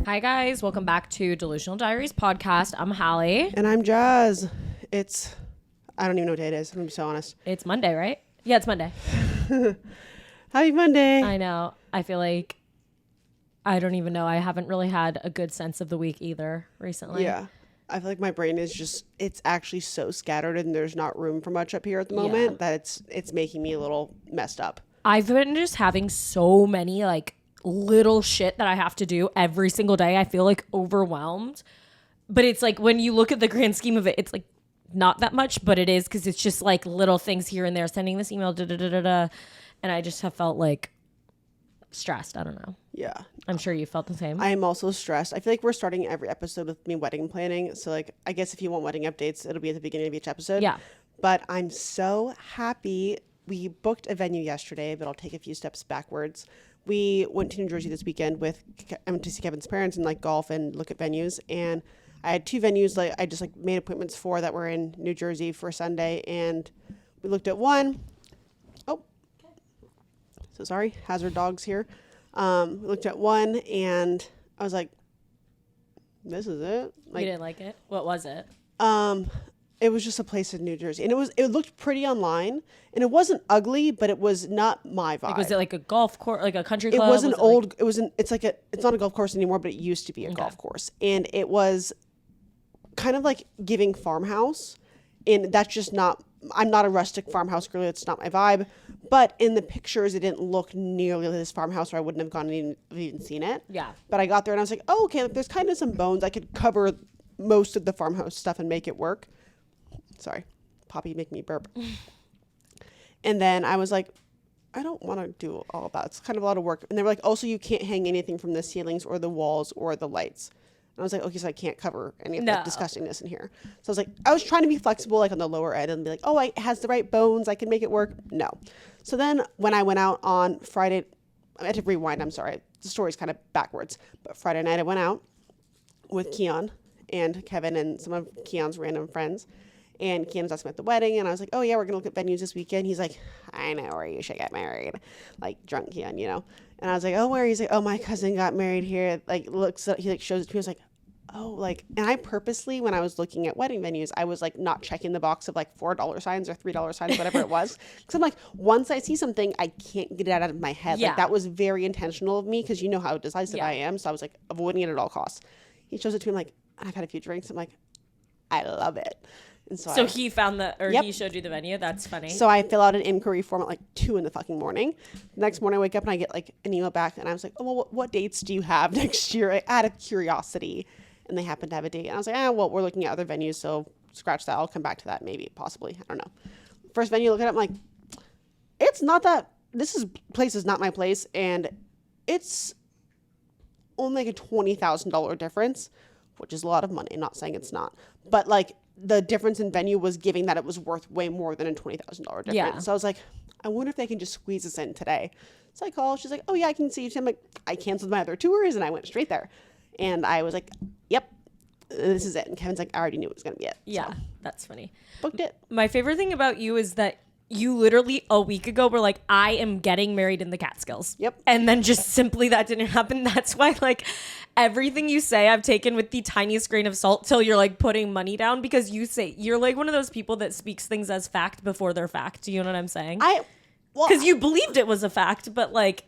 Hi guys, welcome back to Delusional Diaries Podcast. I'm Hallie. And I'm Jazz. I don't even know what day it is. I'm going to be so honest. It's Monday, right? Yeah, it's Monday. Happy Monday. I know. I feel like, I don't even know. I haven't really had a good sense of the week either recently. Yeah. I feel like my brain is just, it's actually so scattered and there's not room for much up here at the moment that it's making me a little messed up. I've been just having so many like little shit that I have to do every single day. I feel like overwhelmed. But it's like when you look at the grand scheme of it, it's like not that much, but it is because it's just like little things here and there, sending this email, and I just have felt like stressed. I don't know. Yeah. I'm sure you felt the same. I am also stressed. I feel like we're starting every episode with me wedding planning. So like, I guess if you want wedding updates, it'll be at the beginning of each episode. Yeah. But I'm so happy. We booked a venue yesterday, but I'll take a few steps backwards. We went to New Jersey this weekend to see Kevin's parents and like golf and look at venues. And I had two venues like I just like made appointments for that were in New Jersey for Sunday. And we looked at one. Oh, so sorry. Hazard dogs here. We looked at one and I was like, this is it. Like, you didn't like it? What was it? It was just a place in New Jersey, and it looked pretty online, and it wasn't ugly, but it was not my vibe. Like, was it like a golf course, like a country club? It's not a golf course anymore, but it used to be a golf course, and it was kind of like giving farmhouse, and that's just not. I'm not a rustic farmhouse girl. It's not my vibe. But in the pictures, it didn't look nearly like this farmhouse, or I wouldn't have gone and even seen it. Yeah. But I got there and I was like, oh, okay. Like, there's kind of some bones. I could cover most of the farmhouse stuff and make it work. Sorry, Poppy, make me burp. And then I was like, I don't want to do all of that. It's kind of a lot of work. And they were like, also, you can't hang anything from the ceilings or the walls or the lights. And I was like, okay, so I can't cover any of that disgustingness in here. So I was like, I was trying to be flexible, like on the lower end, and be like, oh, it has the right bones. I can make it work. No. So then when I went out on Friday, I had to rewind. I'm sorry. The story's kind of backwards. But Friday night I went out with Keon and Kevin and some of Keon's random friends. And Keon was asking about the wedding, and I was like, oh, yeah, we're going to look at venues this weekend. He's like, I know where you should get married. Like, drunk Keon, you know? And I was like, oh, where? He's like, oh, my cousin got married here. Like, he like shows it to me. I was like, oh, like, and I purposely, when I was looking at wedding venues, I was like not checking the box of like $4 signs or $3 signs, whatever it was. Because I'm like, once I see something, I can't get it out of my head. Yeah. Like, that was very intentional of me because you know how decisive I am. So I was like avoiding it at all costs. He shows it to me, I'm like, I've had a few drinks. I'm like, I love it. And so he found he showed you the venue. That's funny. So I fill out an inquiry form at like 2 in the fucking morning. The next morning I wake up and I get like an email back and I was like, oh, well, what dates do you have next year? Out of curiosity. And they happen to have a date. And I was like, well, we're looking at other venues. So scratch that. I'll come back to that. Maybe, possibly. I don't know. First venue, look at it. I'm like, it's not that, place is not my place. And it's only like a $20,000 difference, which is a lot of money. I'm not saying it's not. But like, the difference in venue was giving that it was worth way more than a $20,000 difference. Yeah. So I was like, I wonder if they can just squeeze this in today. So I call. She's like, oh, yeah, I can see you. I'm like, I canceled my other tours, and I went straight there. And I was like, yep, this is it. And Kevin's like, I already knew it was going to be it. Yeah, so, that's funny. Booked it. My favorite thing about you is that you literally a week ago were like, I am getting married in the Catskills. Yep. And then just simply that didn't happen. That's why like everything you say I've taken with the tiniest grain of salt till you're like putting money down because you're like one of those people that speaks things as fact before they're fact. Do you know what I'm saying? Because you believed it was a fact, but like.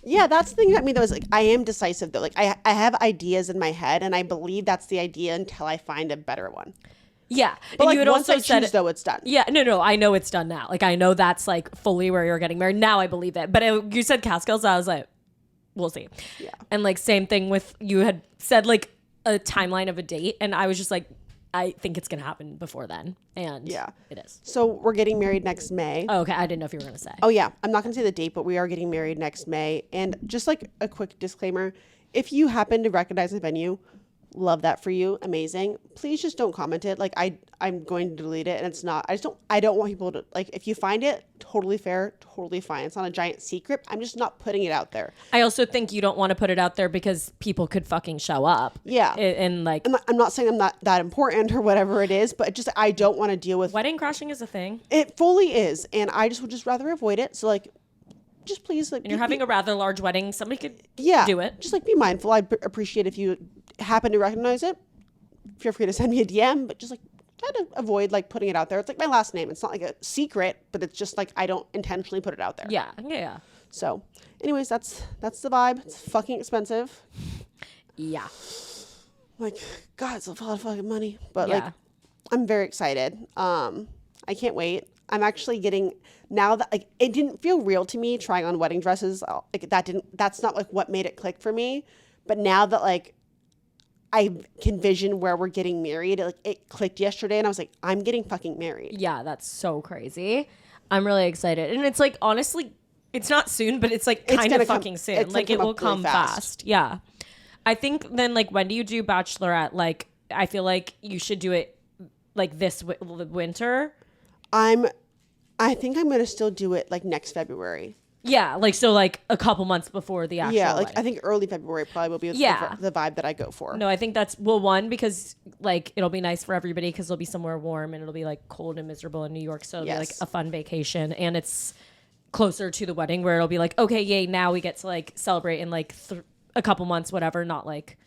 Yeah, that's the thing about me though is like I am decisive though. Like I have ideas in my head and I believe that's the idea until I find a better one. Yeah. But and like, you had once also I choose, though, it's done. Yeah. No. I know it's done now. Like, I know that's, like, fully where you're getting married. Now I believe it. But you said Catskills. I was like, we'll see. Yeah. And, like, same thing with, you had said, like, a timeline of a date. And I was just like, I think it's going to happen before then. And yeah, it is. So we're getting married next May. Oh, okay. I didn't know if you were going to say. Oh, yeah. I'm not going to say the date, but we are getting married next May. And just, like, a quick disclaimer. If you happen to recognize the venue, love that for you. Amazing. Please just don't comment it. Like I'm going to delete it and it's not, I don't want people to like, if you find it, totally fair, totally fine. It's not a giant secret. I'm just not putting it out there. I also think you don't want to put it out there because people could fucking show up. Yeah. And like, I'm not saying I'm not that important or whatever it is, but just, I don't want to deal with wedding crashing is a thing. It fully is. And I just would just rather avoid it. So like, just please, like, And you're having a rather large wedding. Somebody could do it. Just like be mindful. I'd appreciate if you happen to recognize it. Feel free to send me a DM, but just like try to avoid like putting it out there. It's like my last name. It's not like a secret, but it's just like I don't intentionally put it out there. Yeah. So, anyways, that's the vibe. It's fucking expensive. Yeah. Like, God, it's a lot of fucking money. But like, I'm very excited. I can't wait. I'm actually getting, now that like it didn't feel real to me trying on wedding dresses. Like that's not like what made it click for me. But now that like I can vision where we're getting married, it clicked yesterday, and I was like, I'm getting fucking married. Yeah, that's so crazy. I'm really excited. And it's like, honestly, it's not soon, but it's like kind of fucking soon. Like it will come fast. Yeah. I think then like, when do you do bachelorette? Like, I feel like you should do it like this winter. I think I'm going to still do it like next February. Yeah, like so like a couple months before the actual like wedding. I think early February probably will be the vibe that I go for. No, I think that's, well, one, because like it'll be nice for everybody because it'll be somewhere warm and it'll be like cold and miserable in New York. So it'll be like a fun vacation, and it's closer to the wedding where it'll be like, okay, yay, now we get to like celebrate in like a couple months, whatever, not like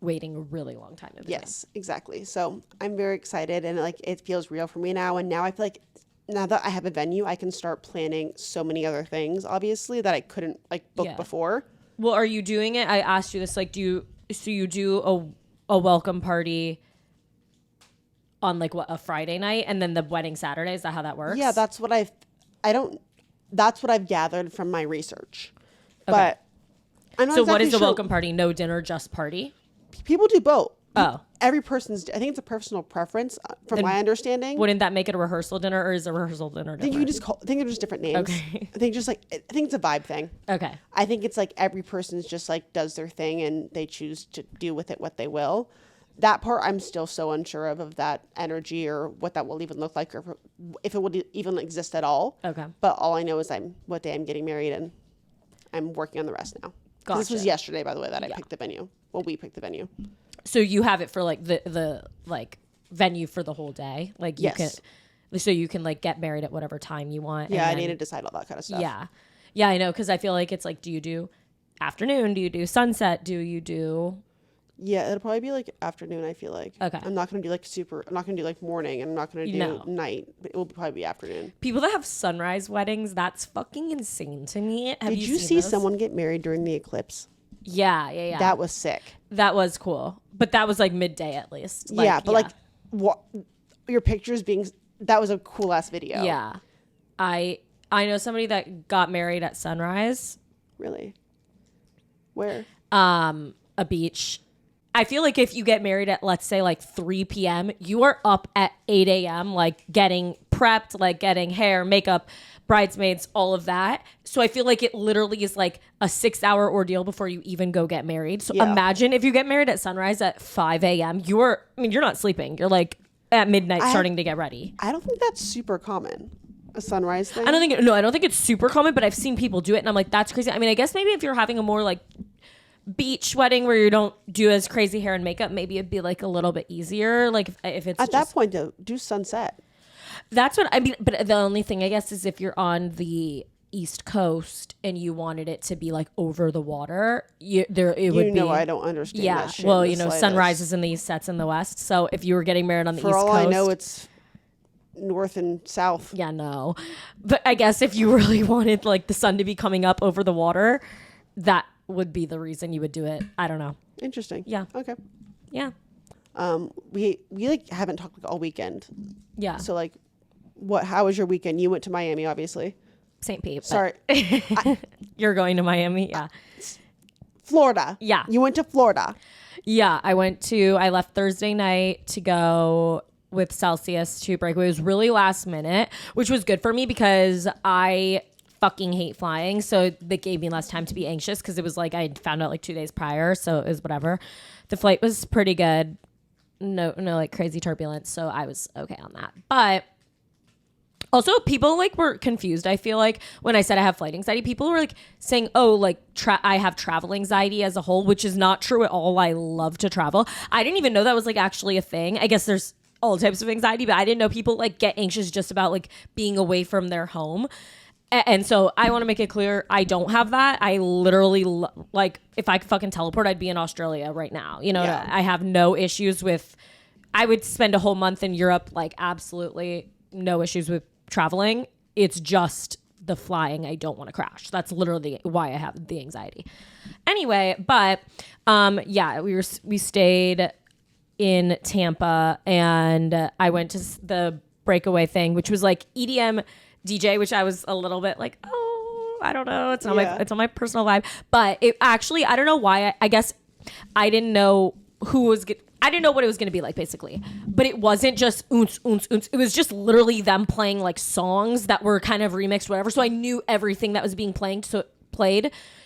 waiting a really long time. Yes, exactly. So I'm very excited, and like it feels real for me now. And now I feel like now that I have a venue, I can start planning so many other things, obviously, that I couldn't like book before. Well, are you doing it? I asked you this, like, do you do a welcome party on like a Friday night and then the wedding Saturday? Is that how that works? Yeah, that's what that's what I've gathered from my research. Okay. But I'm not so what is the welcome party? No dinner, just party? People do both. Oh. Every person's, I think it's a personal preference from my understanding. Wouldn't that make it a rehearsal dinner, or is a rehearsal dinner different? I think they're just different names. Okay. I think it's a vibe thing. Okay. I think it's like every person's just like does their thing and they choose to do with it what they will. That part I'm still so unsure of that energy or what that will even look like, or if it would even exist at all. Okay. But all I know is what day I'm getting married, and I'm working on the rest now. Gotcha. This was yesterday, by the way, that I picked the venue. Well, we picked the venue. So you have it for like the like venue for the whole day, like you can, so you can like get married at whatever time you want. Yeah, I need to decide all that kind of stuff. Yeah, I know, because I feel like it's like, do you do afternoon? Do you do sunset? Do you do? Yeah, it'll probably be like afternoon. I feel like. Okay. I'm not gonna do like I'm not gonna do like morning, and I'm not gonna do night. But it will probably be afternoon. People that have sunrise weddings, that's fucking insane to me. Did you see someone get married during the eclipse? Yeah. That was sick. That was cool, but that was like midday at least. Like, like what your pictures being, that was a cool ass video. Yeah, I know somebody that got married at sunrise. Really? Where? A beach. I feel like if you get married at, let's say, like 3 p.m., you are up at 8 a.m., like getting prepped, like getting hair, makeup, bridesmaids, all of that. So I feel like it literally is like a 6-hour ordeal before you even go get married. So imagine if you get married at sunrise at 5 a.m., you're not sleeping. You're like at midnight starting to get ready. I don't think that's super common. A sunrise thing? I don't think it's super common, but I've seen people do it, and I'm like, that's crazy. I mean, I guess maybe if you're having a more like beach wedding where you don't do as crazy hair and makeup, maybe it'd be like a little bit easier. Like if it's at that point, though, do sunset. That's what I mean. But the only thing, I guess, is if you're on the East Coast and you wanted it to be like over the water, it would be. I don't understand. Yeah, that shit well, sunrises in the East, sets in the West. So if you were getting married on the East Coast, for all I know, it's north and south. Yeah, no. But I guess if you really wanted like the sun to be coming up over the water, that would be the reason you would do it. I don't know. Interesting. Yeah. Okay. Yeah. We like haven't talked like all weekend. Yeah. So like, how was your weekend? You went to Miami, obviously. St. Pete. Sorry. You're going to Miami? Yeah. Florida. Yeah. You went to Florida. Yeah. I left Thursday night to go with Celsius to Breakaway. It was really last minute, which was good for me because I fucking hate flying. So that gave me less time to be anxious because it was like I found out like 2 days prior. So it was whatever. The flight was pretty good. No like crazy turbulence. So I was okay on that. But also people like were confused. I feel like when I said I have flight anxiety, people were like saying, oh, like I have travel anxiety as a whole, which is not true at all. I love to travel. I didn't even know that was like actually a thing. I guess there's all types of anxiety, but I didn't know people like get anxious just about like being away from their home. And so I want to make it clear, I don't have that. I literally, like, if I could fucking teleport, I'd be in Australia right now. You know, I have no issues with, I would spend a whole month in Europe, like, absolutely no issues with traveling. It's just the flying. I don't want to crash. That's literally why I have the anxiety. Anyway, but yeah, we stayed in Tampa, and I went to the breakaway thing, which was like EDM DJ, which I was a little bit like, oh, I don't know. It's not my personal vibe. But it actually, I don't know why. I guess I didn't know I didn't know what it was going to be like, basically. But it wasn't just oons, oons, oons. It was just literally them playing like songs that were kind of remixed, whatever. So I knew everything that was being played.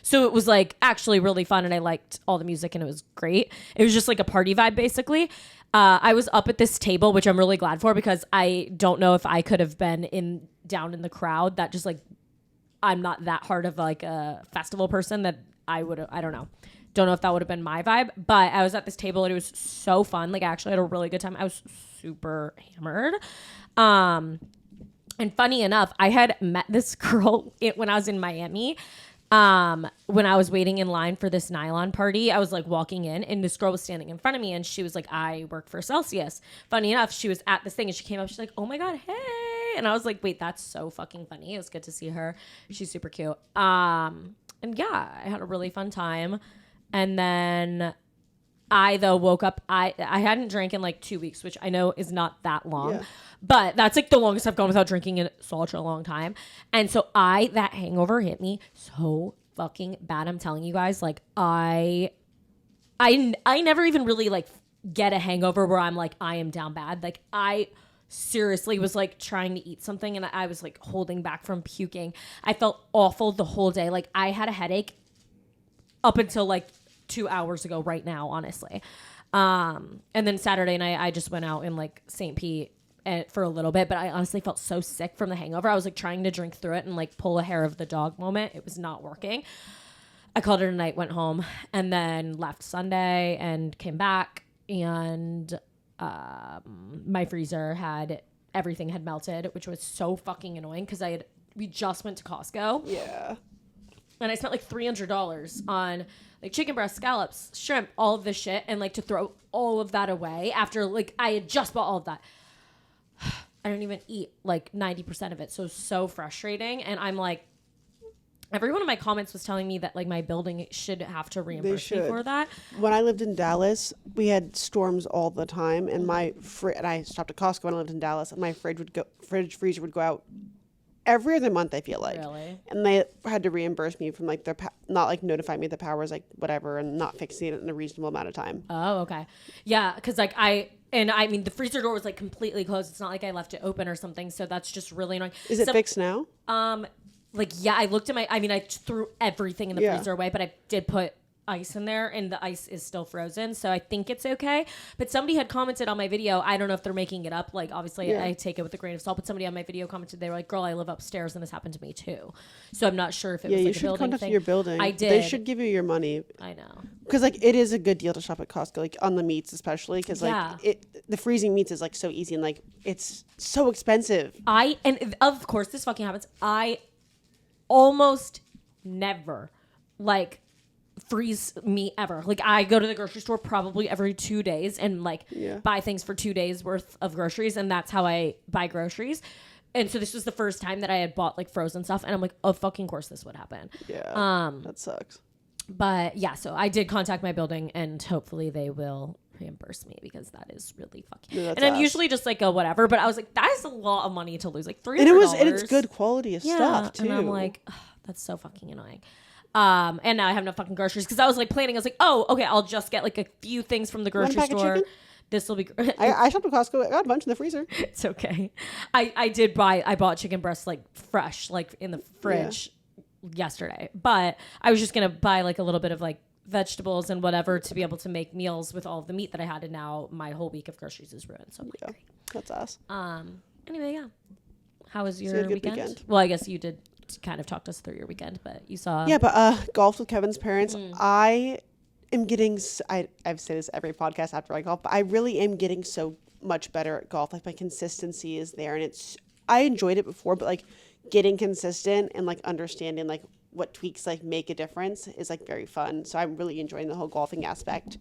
So it was like actually really fun, and I liked all the music, and it was great. It was just like a party vibe, basically. I was up at this table, which I'm really glad for, because I don't know if I could have been down in the crowd. That just like, I'm not that hard of like a festival person that I don't know. Don't know if that would have been my vibe, but I was at this table and it was so fun. Like I actually had a really good time. I was super hammered. And funny enough, I had met this girl when I was in Miami. When I was waiting in line for this nylon party, I was like walking in, and this girl was standing in front of me, and she was like, I work for Celsius. Funny enough, she was at this thing, and she came up, she's like, oh my God, hey. And I was like, wait, that's so fucking funny. It was good to see her. She's super cute. And yeah, I had a really fun time. And then I, though, woke up. I hadn't drank in like 2 weeks, which I know is not that long. Yeah. But that's like the longest I've gone without drinking in such a long time. And so that hangover hit me so fucking bad. I'm telling you guys, like I never even really like get a hangover where I'm like, I am down bad. Like I seriously was like trying to eat something, and I was like holding back from puking. I felt awful the whole day. Like I had a headache up until like 2 hours ago right now, honestly. And then Saturday night, I just went out in like St. Pete for a little bit, but I honestly felt so sick from the hangover. I was like trying to drink through it and like pull a hair of the dog moment. It was not working. I called it a night, went home, and then left Sunday and came back, and my freezer everything had melted, which was so fucking annoying because we just went to Costco. Yeah. And I spent like $300 on like chicken breast, scallops, shrimp, all of this shit, and like to throw all of that away after like I had just bought all of that. I don't even eat like 90% of it. So frustrating. And I'm like, everyone in my comments was telling me that like my building should have to reimburse me for that. When I lived in Dallas, we had storms all the time, and and I stopped at Costco when I lived in Dallas, and my freezer would go out every other month, I feel like. Really? And they had to reimburse me from like not like notify me the power was like whatever, and not fixing it in a reasonable amount of time. Oh, okay. Yeah, because like I mean the freezer door was like completely closed. It's not like I left it open or something, so that's just really annoying. Is it fixed now? Like yeah, I looked at I threw everything in the freezer away, but I did put ice in there, and the ice is still frozen, so I think it's okay. But somebody had commented on my video, I don't know if they're making it up, like obviously I take it with a grain of salt, but somebody on my video commented, they were like, girl, I live upstairs and this happened to me too. So I'm not sure if it was like a building thing. Yeah, you should contact your building. I did. They should give you your money. I know, because like it is a good deal to shop at Costco, like on the meats especially, because like the freezing meats is like so easy, and like it's so expensive. And of course this fucking happens, I almost never like freeze meat ever. Like I go to the grocery store probably every 2 days and like buy things for 2 days worth of groceries, and that's how I buy groceries. And so this was the first time that I had bought like frozen stuff, and I'm like, of fucking course this would happen. Yeah. That sucks. But yeah, so I did contact my building, and hopefully they will reimburse me, because that is really fucking. Yeah, and I'm usually just like a whatever, but I was like, that is a lot of money to lose, like $300. And it's good quality of stuff too. And I'm like, that's so fucking annoying. And now I have no fucking groceries, because I was like planning. I was like, oh, okay, I'll just get like a few things from the grocery store. This will be great. I shopped at Costco. I got a bunch in the freezer. It's okay. I bought chicken breasts like fresh, like in the fridge yesterday. But I was just gonna buy like a little bit of like vegetables and whatever to be able to make meals with all of the meat that I had, and now my whole week of groceries is ruined. So I'm like, great. That's us. Anyway, yeah. How was your weekend? Well, I guess you did kind of talked us through your weekend, but you saw golf with Kevin's parents. I am getting I've said this every podcast after I golf, but I really am getting so much better at golf. Like my consistency is there, and I enjoyed it before, but like getting consistent and like understanding like what tweaks like make a difference is like very fun. So I'm really enjoying the whole golfing aspect.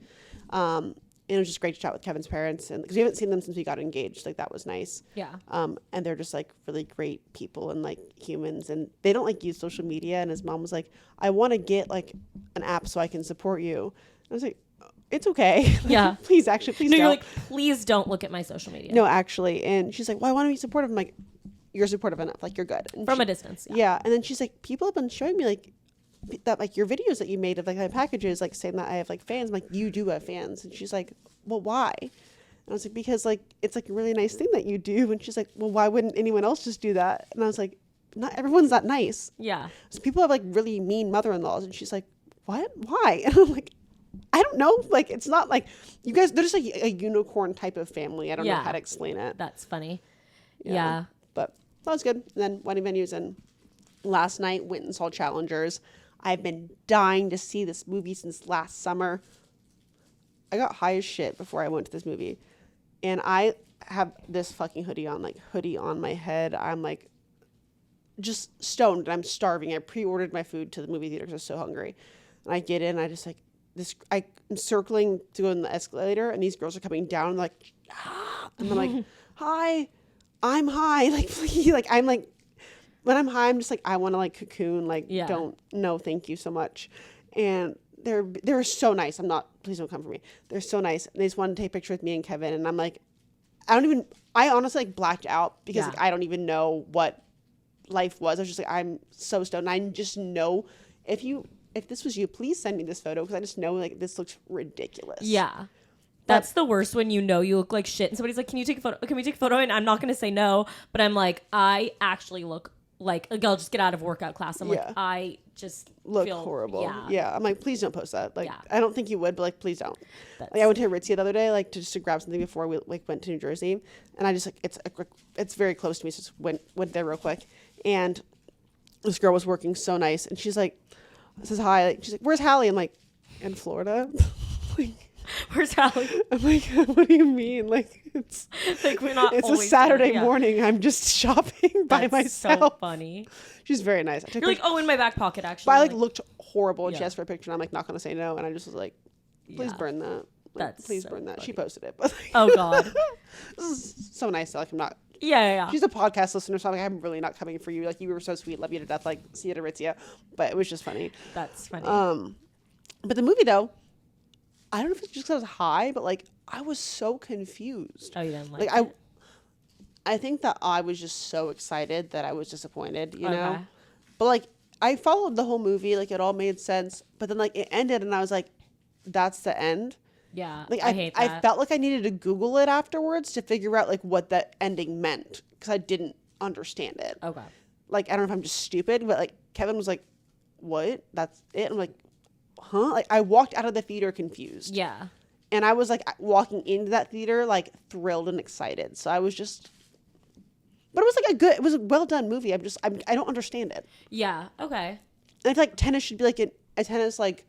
And it was just great to chat with Kevin's parents, and because we haven't seen them since we got engaged, like that was nice. Yeah. And they're just like really great people and like humans, and they don't like use social media. And his mom was like, "I want to get like an app so I can support you." I was like, "It's okay." Yeah. please No, don't. you're like, please don't look at my social media. No, actually. And she's like, "Well, I want to be supportive." I'm like, "You're supportive enough. Like you're good." And From a distance. yeah. And then she's like, "People have been showing me like that, like your videos that you made of like my packages, like saying that I have like fans." I'm like, "You do have fans." And she's like, "Well, why?" And I was like, "Because like it's like a really nice thing that you do." And she's like, "Well, why wouldn't anyone else just do that?" And I was like, "Not everyone's that nice." Yeah. So people have like really mean mother-in-laws. And she's like, "What? Why?" And I'm like, "I don't know. Like it's not like you guys. They're just like a unicorn type of family. I don't know how to explain it." That's funny. Yeah. But that was good. And then wedding venues, and last night went and saw Challengers. I've been dying to see this movie since last summer. I got high as shit before I went to this movie. And I have this fucking hoodie on my head. I'm like just stoned and I'm starving. I pre-ordered my food to the movie theater because I was so hungry. And I get in and I just like this, I'm circling to go in the escalator and these girls are coming down and like, ah! And I'm like, "Hi, I'm high." Like, please, like, I'm like, when I'm high, I'm just like, I want to like cocoon, like, no, thank you so much. And they're so nice. Please don't come for me. They're so nice. And they just wanted to take a picture with me and Kevin. And I'm like, I honestly like blacked out because like, I don't even know what life was. I was just like, I'm so stoned. And I just know if this was you, please send me this photo because I just know like this looks ridiculous. Yeah. That's the worst when you know you look like shit and somebody's like, "Can you take a photo? Can we take a photo?" And I'm not going to say no, but I'm like, I actually look like I'll just get out of workout class. I'm like, I just look feel horrible. Yeah. Yeah. I'm like, please don't post that. Like, I don't think you would, but like, please don't. Like, I went to Aritzia the other day, like just to grab something before we like went to New Jersey. And I just like, it's very close to me. So just went there real quick. And this girl was working so nice. And she's like, says hi. Like, she's like, "Where's Hallie?" I'm like, "In Florida." Like, "Where's Hallie?" I'm like, "What do you mean? Like it's like we're not. It's a Saturday morning. I'm just shopping by myself." So funny. She's very nice. You're like, "Oh, in my back pocket, actually." But I like looked horrible, and she asked for a picture, and I'm like, not gonna say no. And I just was like, "Please burn that. Like, please burn that." Funny. She posted it, but like, oh god, this is so nice. Like I'm not. Yeah. She's a podcast listener, so I'm like, I'm really not coming for you. Like you were so sweet, love you to death. Like see you at Aritzia, but it was just funny. That's funny. But the movie though, I don't know if it's just because I was high, but like I was so confused. Oh, you didn't like it? I think that I was just so excited that I was disappointed, you know? But like I followed the whole movie, like it all made sense. But then like it ended and I was like, that's the end. Yeah. Like I hate that. I felt like I needed to Google it afterwards to figure out like what that ending meant because I didn't understand it. Okay. Like I don't know if I'm just stupid, but like Kevin was like, "What? That's it?" I'm like, "Huh?" Like I walked out of the theater confused. Yeah. And I was like walking into that theater like thrilled and excited. So I was just, but it was like it was a well done movie. I don't understand it. Yeah. Okay. And I feel like tennis should be like a tennis like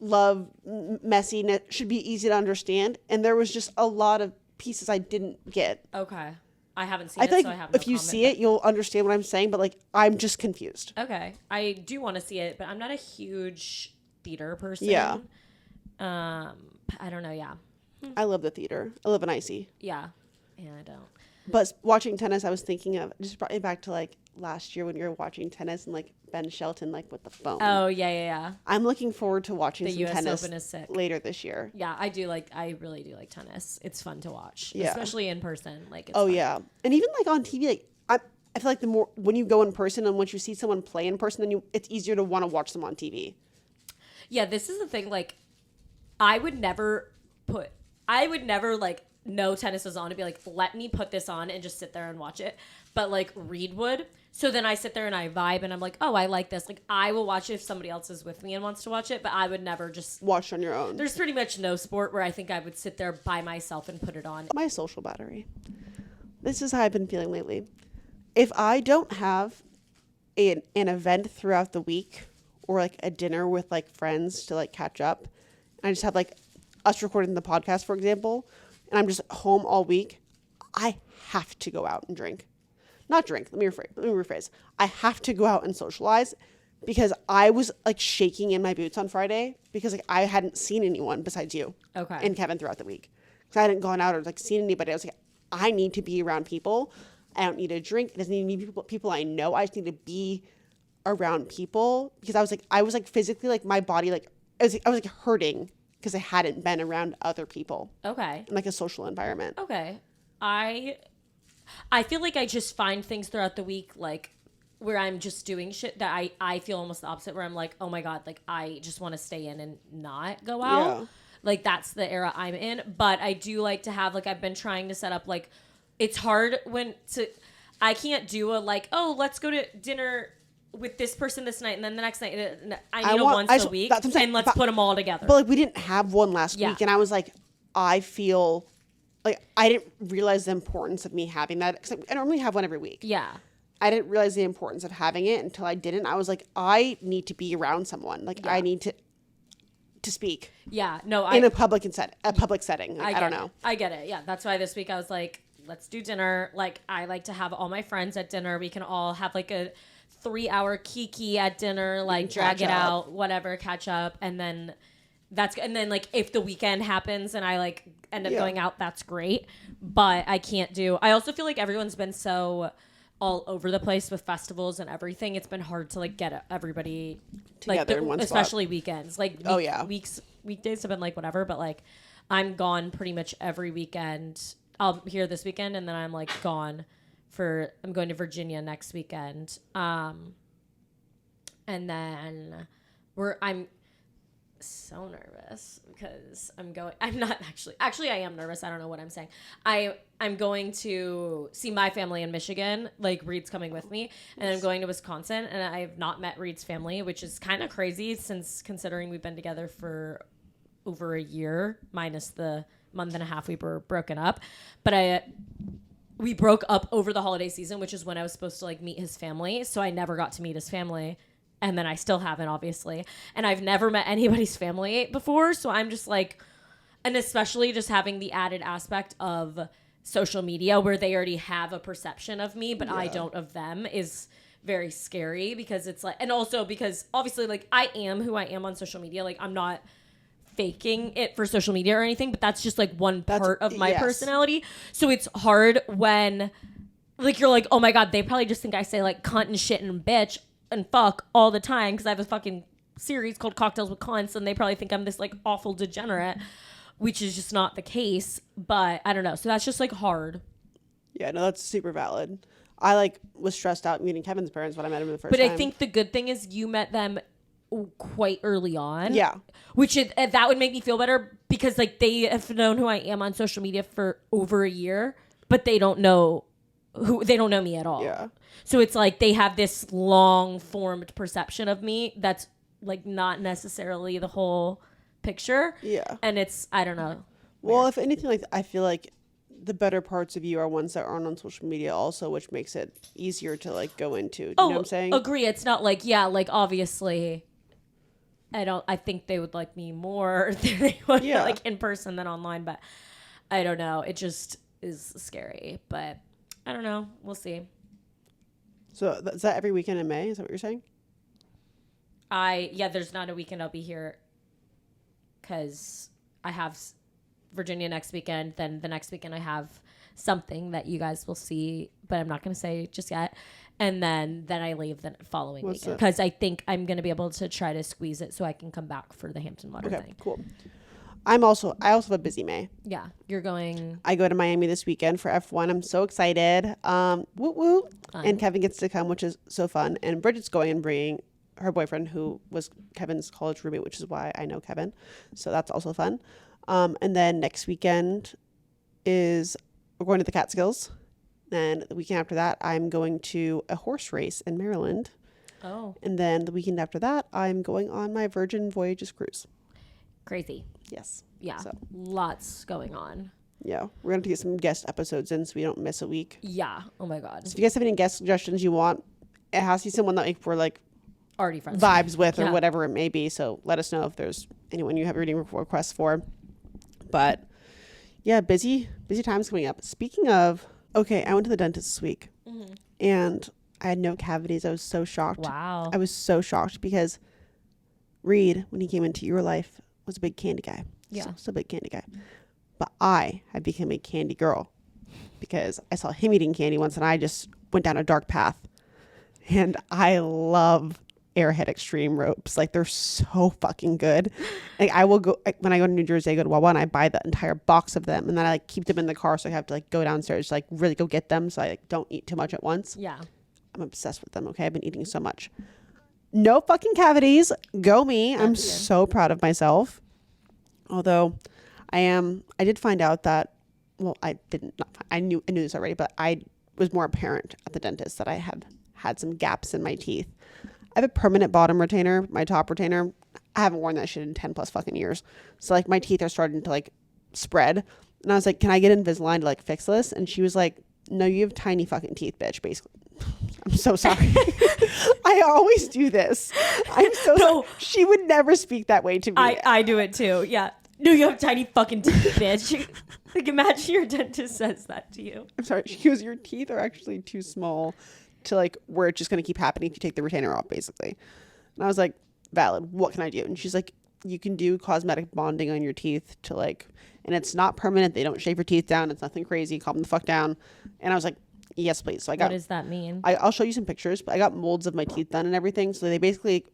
love messiness should be easy to understand. And there was just a lot of pieces I didn't get. Okay. I haven't seen I feel it, like so I have no if you comment, see it, you'll understand what I'm saying. But like I'm just confused. Okay. I do want to see it, but I'm not a huge theater person. Yeah. I don't know. Yeah. I love the theater. I live in Icy. Yeah. Yeah, I don't. But watching tennis, I was thinking of just brought me back to like last year when you were watching tennis and like Ben Shelton like with the phone. Oh yeah. I'm looking forward to watching the some US tennis Open is sick. later this year. Yeah, I really do like tennis. It's fun to watch, Yeah. especially in person. Like, it's oh fun. yeah, and even like on TV, like I feel like the more when you go in person and once you see someone play in person, then it's easier to want to watch them on TV. Yeah, this is the thing. Like, I would never like know tennis was on and be like, let me put this on and just sit there and watch it. But like Reed would. So then I sit there and I vibe and I'm like, oh, I like this. Like I will watch it if somebody else is with me and wants to watch it, but I would never just watch on your own. There's pretty much no sport where I think I would sit there by myself and put it on. My social battery. This is how I've been feeling lately. If I don't have an event throughout the week or like a dinner with like friends to like catch up, and I just have like us recording the podcast, for example, and I'm just home all week, I have to go out and drink. not drink. Let me rephrase. I have to go out and socialize because I was like shaking in my boots on Friday because like I hadn't seen anyone besides you and Kevin throughout the week. Because I hadn't gone out or like seen anybody. I was like, I need to be around people. I don't need to drink. It doesn't need to be people I know. I just need to be around people because I was like physically like my body like I was like hurting because I hadn't been around other people. Okay. In like a social environment. Okay. I feel like I just find things throughout the week like where I'm just doing shit that I feel almost the opposite, where I'm like, oh my God, like I just want to stay in and not go out. Yeah. Like that's the era I'm in. But I do like to have like I've been trying to set up like it's hard I can't do a like, oh, let's go to dinner with this person this night and then the next night. I need once a week and let's put them all together. But like we didn't have one last week and I was like, I feel like I didn't realize the importance of me having that because I normally have one every week. Yeah. I didn't realize the importance of having it until I didn't. I was like, I need to be around someone. Like I need to speak. Yeah. No, in a public setting. Like, I don't know. I get it. Yeah. That's why this week I was like, let's do dinner. Like I like to have all my friends at dinner. We can all have like a 3-hour kiki at dinner, like drag it out, whatever, catch up. And then like if the weekend happens and I like end up going out, that's great. But I also feel like everyone's been so all over the place with festivals and everything. It's been hard to like get everybody together in one spot. Especially weekends. Like weekdays have been like whatever, but like I'm gone pretty much every weekend. I'll be here this weekend and then I'm like gone I'm going to Virginia next weekend. And then I'm so nervous because I'm not actually I am nervous. I don't know what I'm saying. I'm going to see my family in Michigan. Like Reed's coming with me and I'm going to Wisconsin and I have not met Reed's family, which is kind of crazy since considering we've been together for over a year minus the month and a half we were broken up. But we broke up over the holiday season, which is when I was supposed to like meet his family. So I never got to meet his family. And then I still haven't, obviously. And I've never met anybody's family before. So I'm just like, and especially just having the added aspect of social media where they already have a perception of me, but I don't of them is very scary because it's like, and also because obviously like I am who I am on social media. Like I'm not faking it for social media or anything, but that's just like one part of my personality. So it's hard when like you're like, oh my God, they probably just think I say like cunt and shit and bitch and fuck all the time because I have a fucking series called Cocktails with Cunts and they probably think I'm this like awful degenerate, which is just not the case. But I don't know. So that's just like hard. Yeah, no, that's super valid. I like was stressed out meeting Kevin's parents when I met him the first time. But I think the good thing is you met them quite early on. Yeah. Which that would make me feel better because like they have known who I am on social media for over a year, but they don't know me at all. Yeah. So it's like they have this long formed perception of me that's like not necessarily the whole picture. Yeah. And it's, I don't know. Well, if anything, like I feel like the better parts of you are ones that aren't on social media also, which makes it easier to like go into. You know what I'm saying? Agree. It's not like, like obviously I think they would like me more than they would like in person than online, but I don't know. It just is scary, but I don't know. We'll see. So is that every weekend in May? Is that what you're saying? There's not a weekend I'll be here because I have Virginia next weekend. Then the next weekend I have something that you guys will see, but I'm not going to say just yet. And then I leave the following weekend because I think I'm going to be able to try to squeeze it so I can come back for the Hampton Water thing. Okay, cool. I also have a busy May. Yeah, you're going. I go to Miami this weekend for F1. I'm so excited. Woot woot. And Kevin gets to come, which is so fun. And Bridget's going and bringing her boyfriend, who was Kevin's college roommate, which is why I know Kevin. So that's also fun. And then next weekend we're going to the Catskills. And the weekend after that, I'm going to a horse race in Maryland. Oh. And then the weekend after that, I'm going on my Virgin Voyages cruise. Crazy. Yes. Yeah. So. Lots going on. Yeah. We're going to get some guest episodes in so we don't miss a week. Yeah. Oh my God. So if you guys have any guest suggestions you want, it has to be someone that we're like already friends vibes with or whatever it may be. So let us know if there's anyone you have reading requests for. But yeah, busy times coming up. Speaking of, okay, I went to the dentist this week. and I had no cavities. I was so shocked. Wow. I was so shocked because Reed, when he came into your life, was a big candy guy. Yeah. So a big candy guy. But I had become a candy girl because I saw him eating candy once and I just went down a dark path. And I love Airhead Extreme ropes. Like, they're so fucking good. Like, I will go, when I go to New Jersey, I go to Wawa and I buy the entire box of them. And then I like keep them in the car. So I have to like go downstairs to like really go get them. So I like don't eat too much at once. Yeah. I'm obsessed with them. Okay. I've been eating so much. No fucking cavities. Go me. That's I'm good. so proud of myself. Although I did find out that, well, I knew this already, but I was more apparent at the dentist that I had some gaps in my teeth. I have a permanent bottom retainer, my top retainer. I haven't worn that shit in 10 plus fucking years. So like my teeth are starting to like spread. And I was like, can I get Invisalign to like fix this? And she was like, no, you have tiny fucking teeth, bitch, basically. I'm so sorry. I always do this. I'm so sorry. She would never speak that way to me. I do it too. Yeah. No, you have tiny fucking teeth, bitch. Like, imagine your dentist says that to you. I'm sorry. She goes, your teeth are actually too small to like where it's just going to keep happening if you take the retainer off, basically. And I was like, valid. What can I do? And she's like, you can do cosmetic bonding on your teeth to like, and it's not permanent. They don't shave your teeth down. It's nothing crazy. Calm the fuck down. And I was like, yes, please. So I got. What does that mean? I'll show you some pictures. But I got molds of my teeth done and everything. So they basically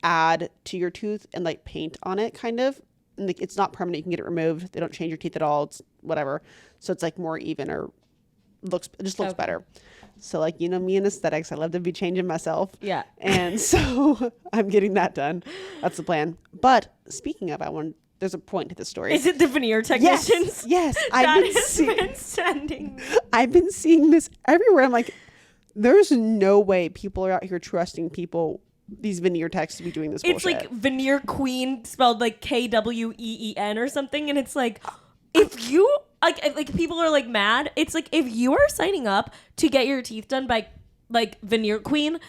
add to your tooth and like paint on it, kind of. And like, it's not permanent. You can get it removed. They don't change your teeth at all. It's whatever. So it's like more even or it just looks better. So like, you know, me and aesthetics, I love to be changing myself. Yeah. And so I'm getting that done. That's the plan. But speaking of, there's a point to this story. Is it the veneer technicians? Yes. Sending. I've been seeing this everywhere. I'm like, there's no way people are out here trusting these veneer techs to be doing this bullshit. It's like veneer queen spelled like Kween or something. And it's like, if you like people are like mad. It's like, if you are signing up to get your teeth done by like veneer queen,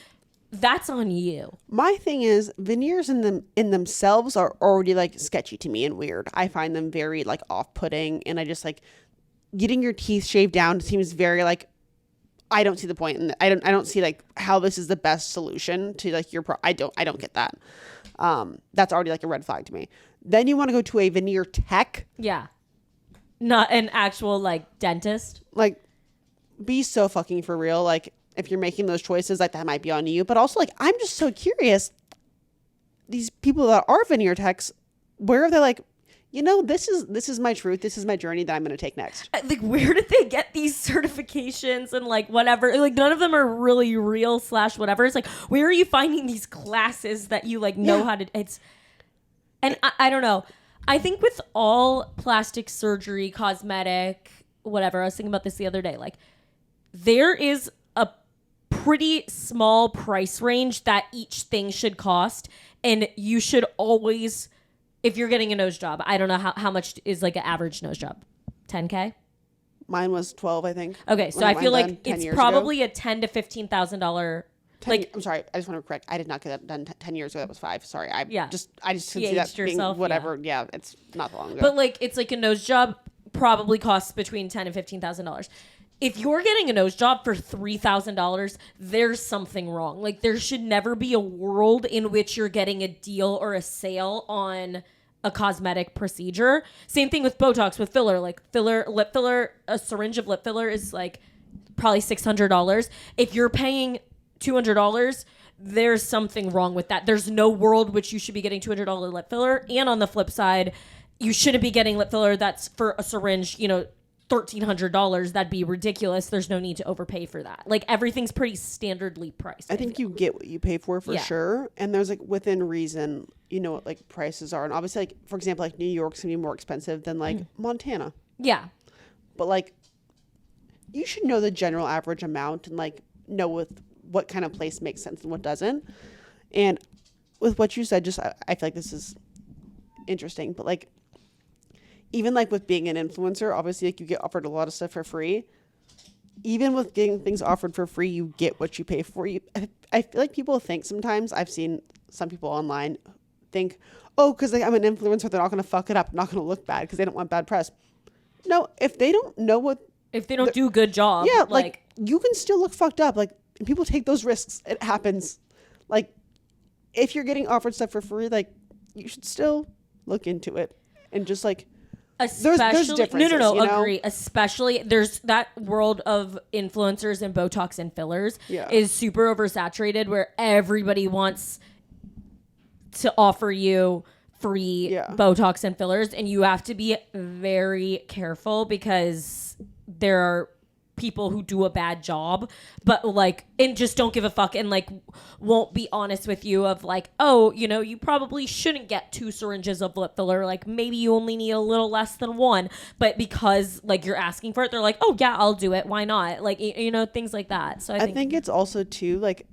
that's on you. My thing is, veneers in themselves are already like sketchy to me and weird. I find them very like off-putting, and I just like getting your teeth shaved down seems very like, I don't see the point, and I don't see like how this is the best solution to like your I don't get that. That's already like a red flag to me. Then you want to go to a veneer tech. Yeah. Not an actual like dentist. Like, be so fucking for real. Like, if you're making those choices, like that might be on you. But also, like, I'm just so curious. These people that are veneer techs, where are they? Like, you know, this is my truth. This is my journey that I'm going to take next. Like, where did they get these certifications and like whatever? Like, none of them are really real / whatever. It's like, where are you finding these classes that you like know how to? And I don't know. I think with all plastic surgery, cosmetic, whatever, I was thinking about this the other day. Like, there is a pretty small price range that each thing should cost. And you should always, if you're getting a nose job, I don't know how much is like an average nose job. 10K? Mine was 12, I think. Okay, so I feel like it's probably a $10,000 to $15,000. I'm sorry. I just want to correct. I did not get that done 10 years ago. That was 5. Sorry. I just can see that being whatever. Yeah, it's not long ago. But like, it's like a nose job probably costs between $10,000 and $15,000. If you're getting a nose job for $3,000, there's something wrong. Like, there should never be a world in which you're getting a deal or a sale on a cosmetic procedure. Same thing with Botox, with filler. Like, lip filler, a syringe of lip filler is like probably $600. If you're paying $200, there's something wrong with that. There's no world which you should be getting $200 lip filler. And on the flip side, you shouldn't be getting lip filler that's for a syringe, you know, $1,300. That'd be ridiculous. There's no need to overpay for that. Like, everything's pretty standardly priced. I think you get what you pay for sure. And there's like within reason, you know what like prices are. And obviously, like, for example, like New York's gonna be more expensive than like Montana. Yeah. But like, you should know the general average amount and like know with what kind of place makes sense and what doesn't. And with what you said, just I feel like this is interesting, but like, even like with being an influencer, obviously like you get offered a lot of stuff for free. Even with getting things offered for free, you get what you pay for. I feel like people think sometimes, I've seen some people online think, oh, because like, I'm an influencer, they're not going to fuck it up, not going to look bad because they don't want bad press. No, if they don't know what, if they don't do a good job, yeah, like you can still look fucked up. Like, and people take those risks. It happens. Like, if you're getting offered stuff for free, like, you should still look into it and just like, especially there's differences, no, you know? agree. Especially there's that world of influencers and Botox and fillers is super oversaturated, where everybody wants to offer you free Botox and fillers, and you have to be very careful because there are people who do a bad job, but like, and just don't give a fuck, and like won't be honest with you of like, oh, you know, you probably shouldn't get 2 syringes of lip filler, like maybe you only need a little less than 1, but because like you're asking for it, they're like, oh yeah, I'll do it, why not, like, you know, things like that. So I think it's also too, like,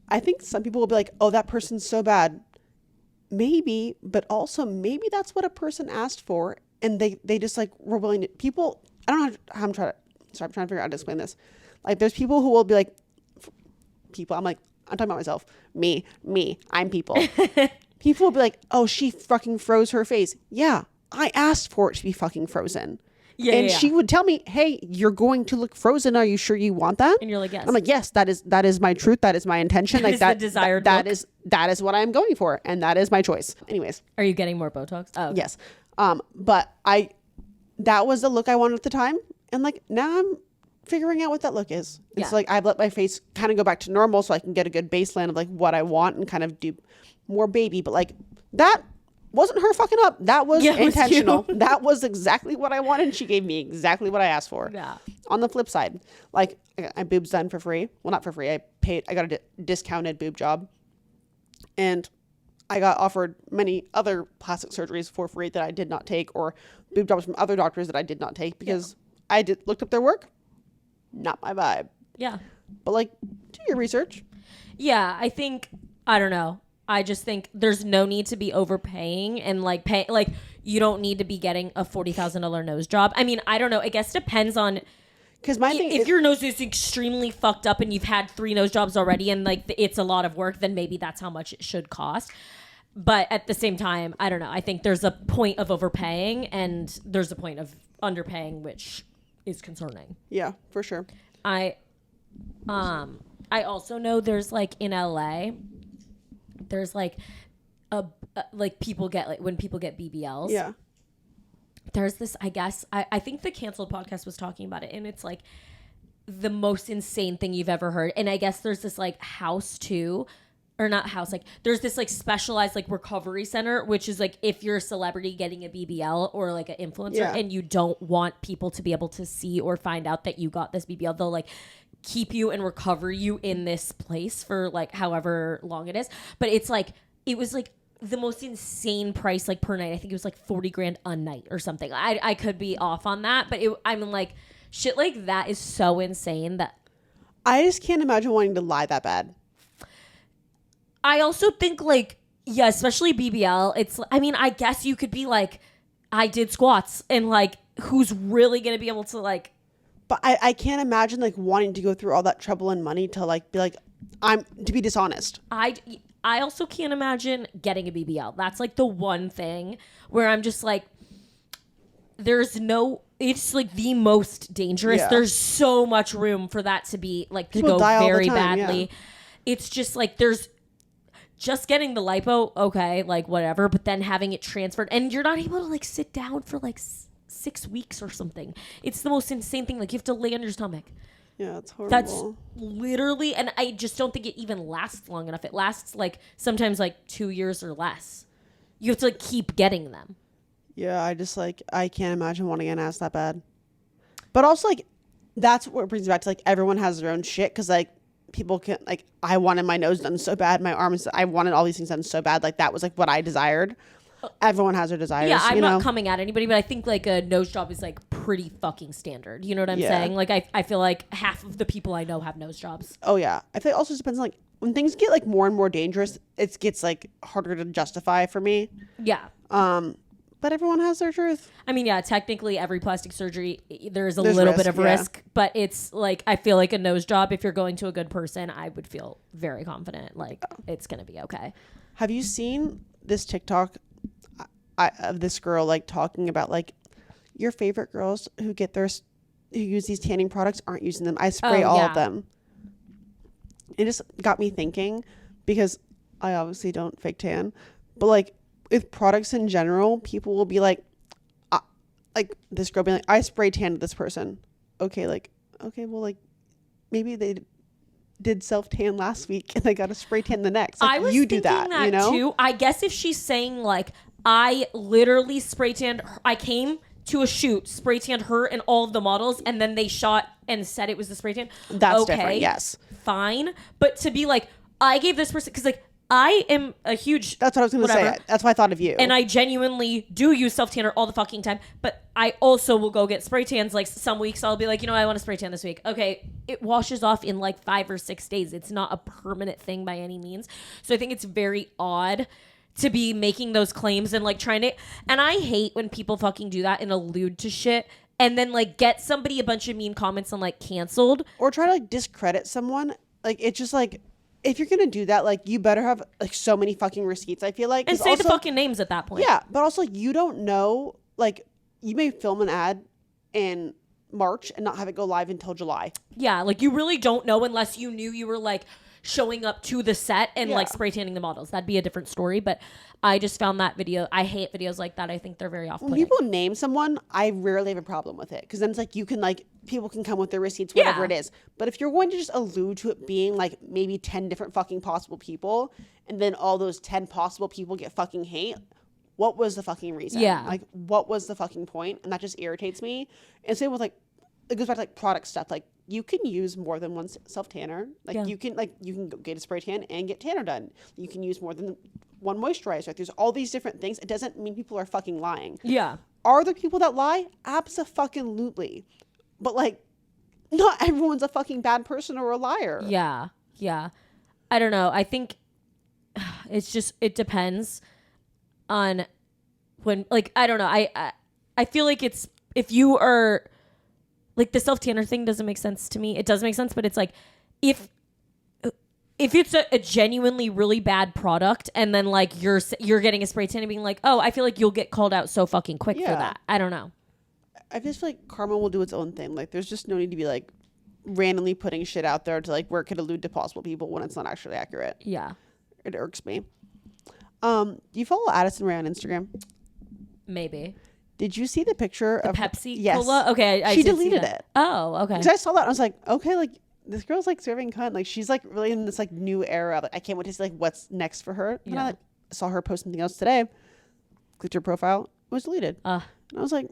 I think some people will be like, oh, that person's so bad, maybe, but also maybe that's what a person asked for, and they just like were willing to, people, I don't know how I'm trying to figure out how to explain this. Like, there's people who will be like, I'm talking about myself. Me, I'm people. People will be like, oh, she fucking froze her face. Yeah, I asked for it to be fucking frozen. And she would tell me, hey, you're going to look frozen. Are you sure you want that? And you're like, yes. I'm like, yes, that is my truth. That is my intention. That like is the desired that look. that is what I'm going for. And that is my choice. Anyways. Are you getting more Botox? Oh, okay. Yes. But that was the look I wanted at the time. And like, now I'm figuring out what that look is. It's like, I've let my face kind of go back to normal so I can get a good baseline of like what I want and kind of do more baby. But like, that wasn't her fucking up. That was intentional. That was exactly what I wanted. She gave me exactly what I asked for. Yeah. On the flip side, like, I got my boobs done for free. Well, not for free. I got a discounted boob job. And I got offered many other plastic surgeries for free that I did not take, or boob jobs from other doctors that I did not take because I looked up their work. Not my vibe. Yeah. But like, do your research. Yeah, I think, I don't know. I just think there's no need to be overpaying and like you don't need to be getting a $40,000 nose job. I mean, I don't know. I guess it depends on, because my thing, if your nose is extremely fucked up and you've had 3 nose jobs already and like it's a lot of work, then maybe that's how much it should cost. But at the same time, I don't know. I think there's a point of overpaying and there's a point of underpaying, which is concerning. Yeah, for sure. I also know there's like in LA, there's like like people get, like when people get BBLs. Yeah. There's this, I guess, I think the Canceled podcast was talking about it, and it's like the most insane thing you've ever heard. And I guess there's this like house too, or not house, like there's this like specialized like recovery center, which is like if you're a celebrity getting a BBL or like an influencer and you don't want people to be able to see or find out that you got this BBL, they'll like keep you and recover you in this place for like however long it is. But it's like, it was like the most insane price like per night. I think it was like 40 grand a night or something. I could be off on that, but I'm like, shit like that is so insane that I just can't imagine wanting to lie that bad. I also think like, yeah, especially BBL, it's, I mean, I guess you could be like, I did squats, and like, who's really going to be able to like, but I can't imagine like wanting to go through all that trouble and money to like be like, to be dishonest. I also can't imagine getting a BBL. That's like the one thing where I'm just like, it's like the most dangerous. Yeah. There's so much room for that to be like, to go very badly. Yeah. It's just like, there's just getting the lipo, okay, like whatever, but then having it transferred and you're not able to like sit down for like 6 weeks or something. It's the most insane thing. Like, you have to lay on your stomach. Yeah, it's horrible. That's literally, and I just don't think it even lasts long enough. It lasts like sometimes like 2 years or less. You have to like keep getting them. Yeah, I can't imagine wanting an ass that bad. But also like, that's what brings me back to like, everyone has their own shit, because like, people can like, I wanted my nose done so bad, my arms, I wanted all these things done so bad, like that was like what I desired. Everyone has their desires. Yeah, I'm not coming at anybody, but I think like a nose job is like pretty fucking standard. You know what I'm saying? Like I feel like half of the people I know have nose jobs. Oh yeah, I think it also depends on, like, when things get like more and more dangerous, it gets like harder to justify for me. Yeah. But everyone has their truth. I mean, yeah, technically every plastic surgery, there's little bit of risk, but it's like, I feel like a nose job, if you're going to a good person, I would feel very confident, like it's going to be okay. Have you seen this TikTok of this girl like talking about like your favorite girls who get their who use these tanning products aren't using them. I spray all of them. It just got me thinking, because I obviously don't fake tan, but like with products in general, people will be like this girl being like, I spray tanned this person. Okay, well, like maybe they did self tan last week and they got a spray tan the next. Like, I was you do that, you know? too. I guess if she's saying like, I literally spray tanned her, I came to a shoot, spray tanned her and all of the models, and then they shot and said it was the spray tan. That's different, yes. Fine. But to be like, I gave this person, because like, I am a huge... That's what I was going to say. That's why I thought of you. And I genuinely do use self-tanner all the fucking time. But I also will go get spray tans. Like some weeks I'll be like, you know, I want to spray tan this week. Okay, it washes off in like 5 or 6 days. It's not a permanent thing by any means. So I think it's very odd to be making those claims and like trying to... And I hate when people fucking do that and allude to shit and then like get somebody a bunch of mean comments and like canceled. Or try to like discredit someone. Like it's just like... If you're going to do that, like, you better have, like, so many fucking receipts, I feel like. And say the fucking names at that point. Yeah, but also, you don't know, like, you may film an ad in March and not have it go live until July. Yeah, like, you really don't know unless you knew you were, like, showing up to the set and, like, spray tanning the models. That'd be a different story, but I just found that video. I hate videos like that. I think they're very off-putting. When people name someone, I rarely have a problem with it, because then it's like, you can, like... People can come with their receipts, whatever it is. But if you're going to just allude to it being like maybe 10 different fucking possible people, and then all those 10 possible people get fucking hate, what was the fucking reason? Yeah. Like, what was the fucking point? And that just irritates me. And same with like, it goes back to like product stuff. Like, you can use more than one self tanner. Like you can go get a spray tan and get tanner done. You can use more than one moisturizer. Like, there's all these different things. It doesn't mean people are fucking lying. Yeah. Are there people that lie? Abso-fucking-lutely. But, like, not everyone's a fucking bad person or a liar. Yeah. Yeah. I don't know. I think it's just, it depends on when, like, I don't know. I feel like it's, if you are, like, the self-tanner thing doesn't make sense to me. It does make sense, but it's like, if it's a genuinely really bad product and then, like, you're getting a spray tan and being like, oh, I feel like you'll get called out so fucking quick for that. I don't know. I just feel like karma will do its own thing. Like, there's just no need to be like randomly putting shit out there to like where it could allude to possible people when it's not actually accurate. Yeah. It irks me. Do you follow Addison Rae on Instagram? Maybe. Did you see the picture of Pepsi Yes. Cola? Okay. She deleted it. Oh, okay. Because I saw that and I was like, okay, like this girl's like serving cunt. Like, she's like really in this like new era. Like, I can't wait to see like what's next for her. And I like, saw her post something else today. Clicked her profile. It was deleted. And I was like,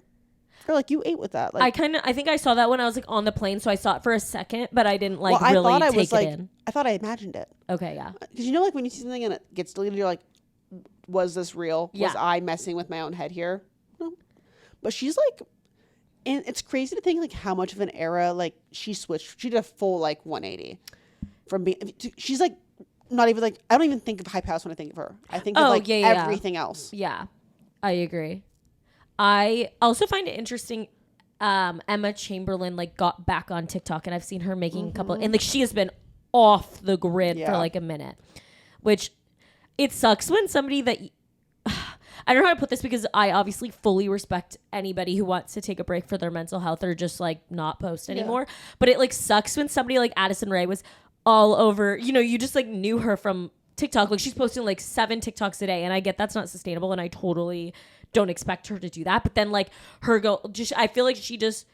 girl, like, you ate with that. Like, I think I saw that when I was like on the plane, so I saw it for a second, but I didn't like really take it in. I thought I imagined it. Okay, yeah. Because you know, like when you see something and it gets deleted, you're like, was this real? Yeah. Was I messing with my own head here? No. But she's like, and it's crazy to think like how much of an era like she switched. She did a full like 180 from being. She's like not even like, I don't even think of Hype House when I think of her. I think of like everything else. Yeah, I agree. I also find it interesting. Emma Chamberlain like got back on TikTok, and I've seen her making a couple, and like she has been off the grid for like a minute, which it sucks when somebody that I don't know how to put this, because I obviously fully respect anybody who wants to take a break for their mental health or just like not post anymore. But it like sucks when somebody like Addison Rae was all over, you know, you just like knew her from TikTok. Like, she's posting like 7 TikToks a day, and I get that's not sustainable, and I totally don't expect her to do that. But then like her I feel like she just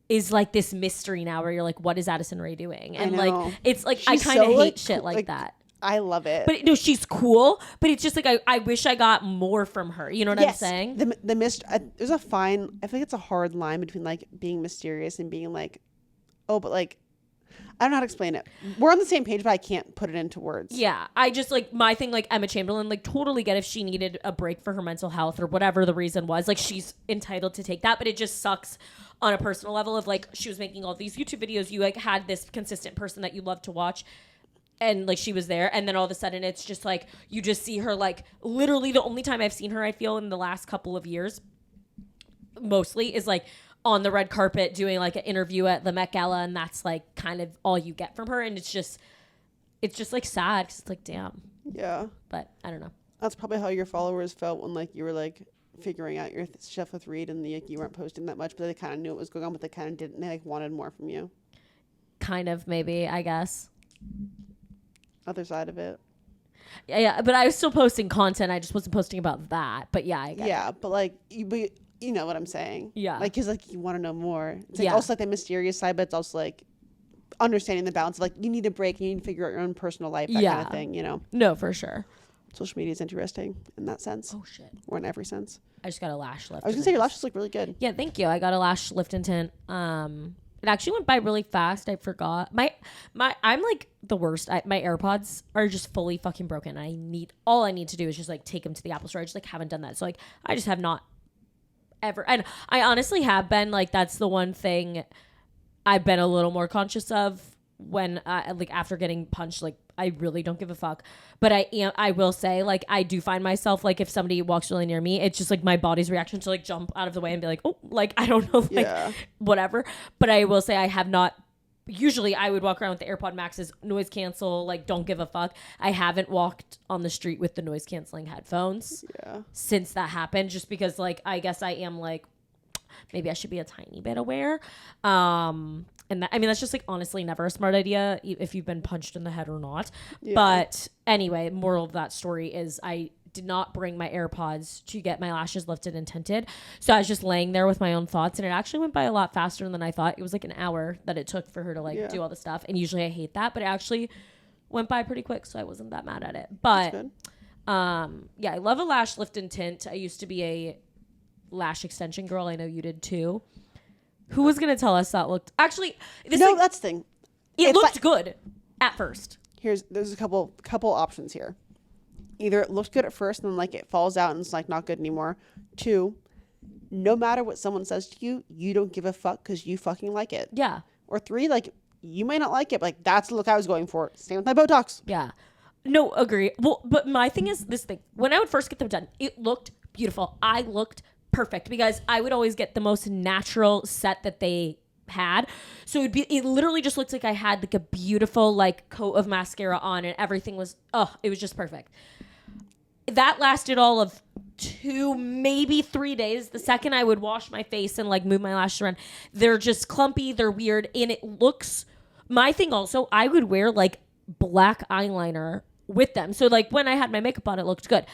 is like this mystery now where you're like, what is Addison Rae doing? And like, it's like, she's I kind of hate shit like that. I love it. But no, she's cool. But it's just like, I wish I got more from her. You know what I'm saying? There's a fine, I think it's a hard line between like being mysterious and being like, oh, but like, I don't know how to explain it. We're on the same page, but I can't put it into words. Yeah. I just like, my thing, like Emma Chamberlain, like totally get if she needed a break for her mental health or whatever the reason was. Like, she's entitled to take that. But it just sucks on a personal level of like, she was making all these YouTube videos. You like had this consistent person that you love to watch. And like, she was there. And then all of a sudden it's just like, you just see her like literally the only time I've seen her, I feel, in the last couple of years mostly is like on the red carpet doing like an interview at the Met Gala, and that's like kind of all you get from her. And it's just like sad because it's like, damn. Yeah. But I don't know. That's probably how your followers felt when like you were like figuring out your stuff with Reed, and like you weren't posting that much, but they kind of knew what was going on, but they kind of didn't. They like wanted more from you. Kind of, maybe, I guess. Other side of it. Yeah, but I was still posting content. I just wasn't posting about that. But yeah, I get it. But like you know what I'm saying. Yeah. Like, cause like you want to know more. It's like also like the mysterious side, but it's also like understanding the balance. Like you need a break. You need to figure out your own personal life. That kind of thing. You know. No, for sure. Social media is interesting in that sense. Oh shit. Or in every sense. I just got a lash lift. I was gonna say your lashes look really good. Yeah, thank you. I got a lash lift and tint. It actually went by really fast. I forgot. I'm like the worst. My AirPods are just fully fucking broken. All I need to do is just like take them to the Apple store. I just like haven't done that. So like I just have not ever. And I honestly have been like, that's the one thing I've been a little more conscious of when like after getting punched, like I really don't give a fuck. But I will say, like, I do find myself, like, if somebody walks really near me, it's just like my body's reaction to like jump out of the way and be like, oh, like, I don't know, like whatever. But I will say I have not. Usually I would walk around with the AirPod Maxes, noise cancel, like don't give a fuck. I haven't walked on the street with the noise canceling headphones since that happened, just because like I guess I am like, maybe I should be a tiny bit aware. And that, I mean, that's just like honestly never a smart idea if you've been punched in the head or not. Yeah. But anyway, moral of that story is I did not bring my AirPods to get my lashes lifted and tinted. So I was just laying there with my own thoughts, and it actually went by a lot faster than I thought. It was like an hour that it took for her to like do all the stuff. And usually I hate that, but it actually went by pretty quick, so I wasn't that mad at it. But yeah, I love a lash lift and tint. I used to be a lash extension girl. I know you did too. Who was going to tell us that looked... Actually, that's the thing. It looked good at first. There's a couple options here. Either it looks good at first and then like it falls out and it's like not good anymore. 2, no matter what someone says to you, you don't give a fuck because you fucking like it. Yeah. Or 3, like you may not like it, but like that's the look I was going for. Same with my Botox. Yeah. No, agree. Well, but my thing is this thing. When I would first get them done, it looked beautiful. I looked perfect because I would always get the most natural set that they had. So it literally just looked like I had like a beautiful like coat of mascara on and everything was, it was just perfect. That lasted all of 2, maybe 3 days. The second I would wash my face and like move my lashes around, they're just clumpy, they're weird, and it looks, my thing also, I would wear like black eyeliner with them. So like when I had my makeup on, it looked good.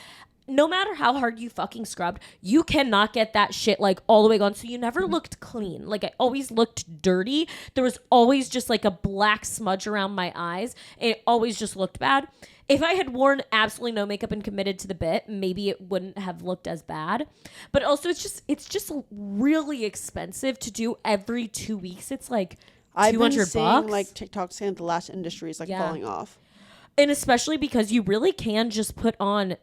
No matter how hard you fucking scrubbed, you cannot get that shit like all the way gone. So you never looked clean. Like I always looked dirty. There was always just like a black smudge around my eyes. And it always just looked bad. If I had worn absolutely no makeup and committed to the bit, maybe it wouldn't have looked as bad. But also it's just really expensive to do every 2 weeks. It's like $200. I've been seeing like TikTok saying the lash industry is like falling off. And especially because you really can just put on...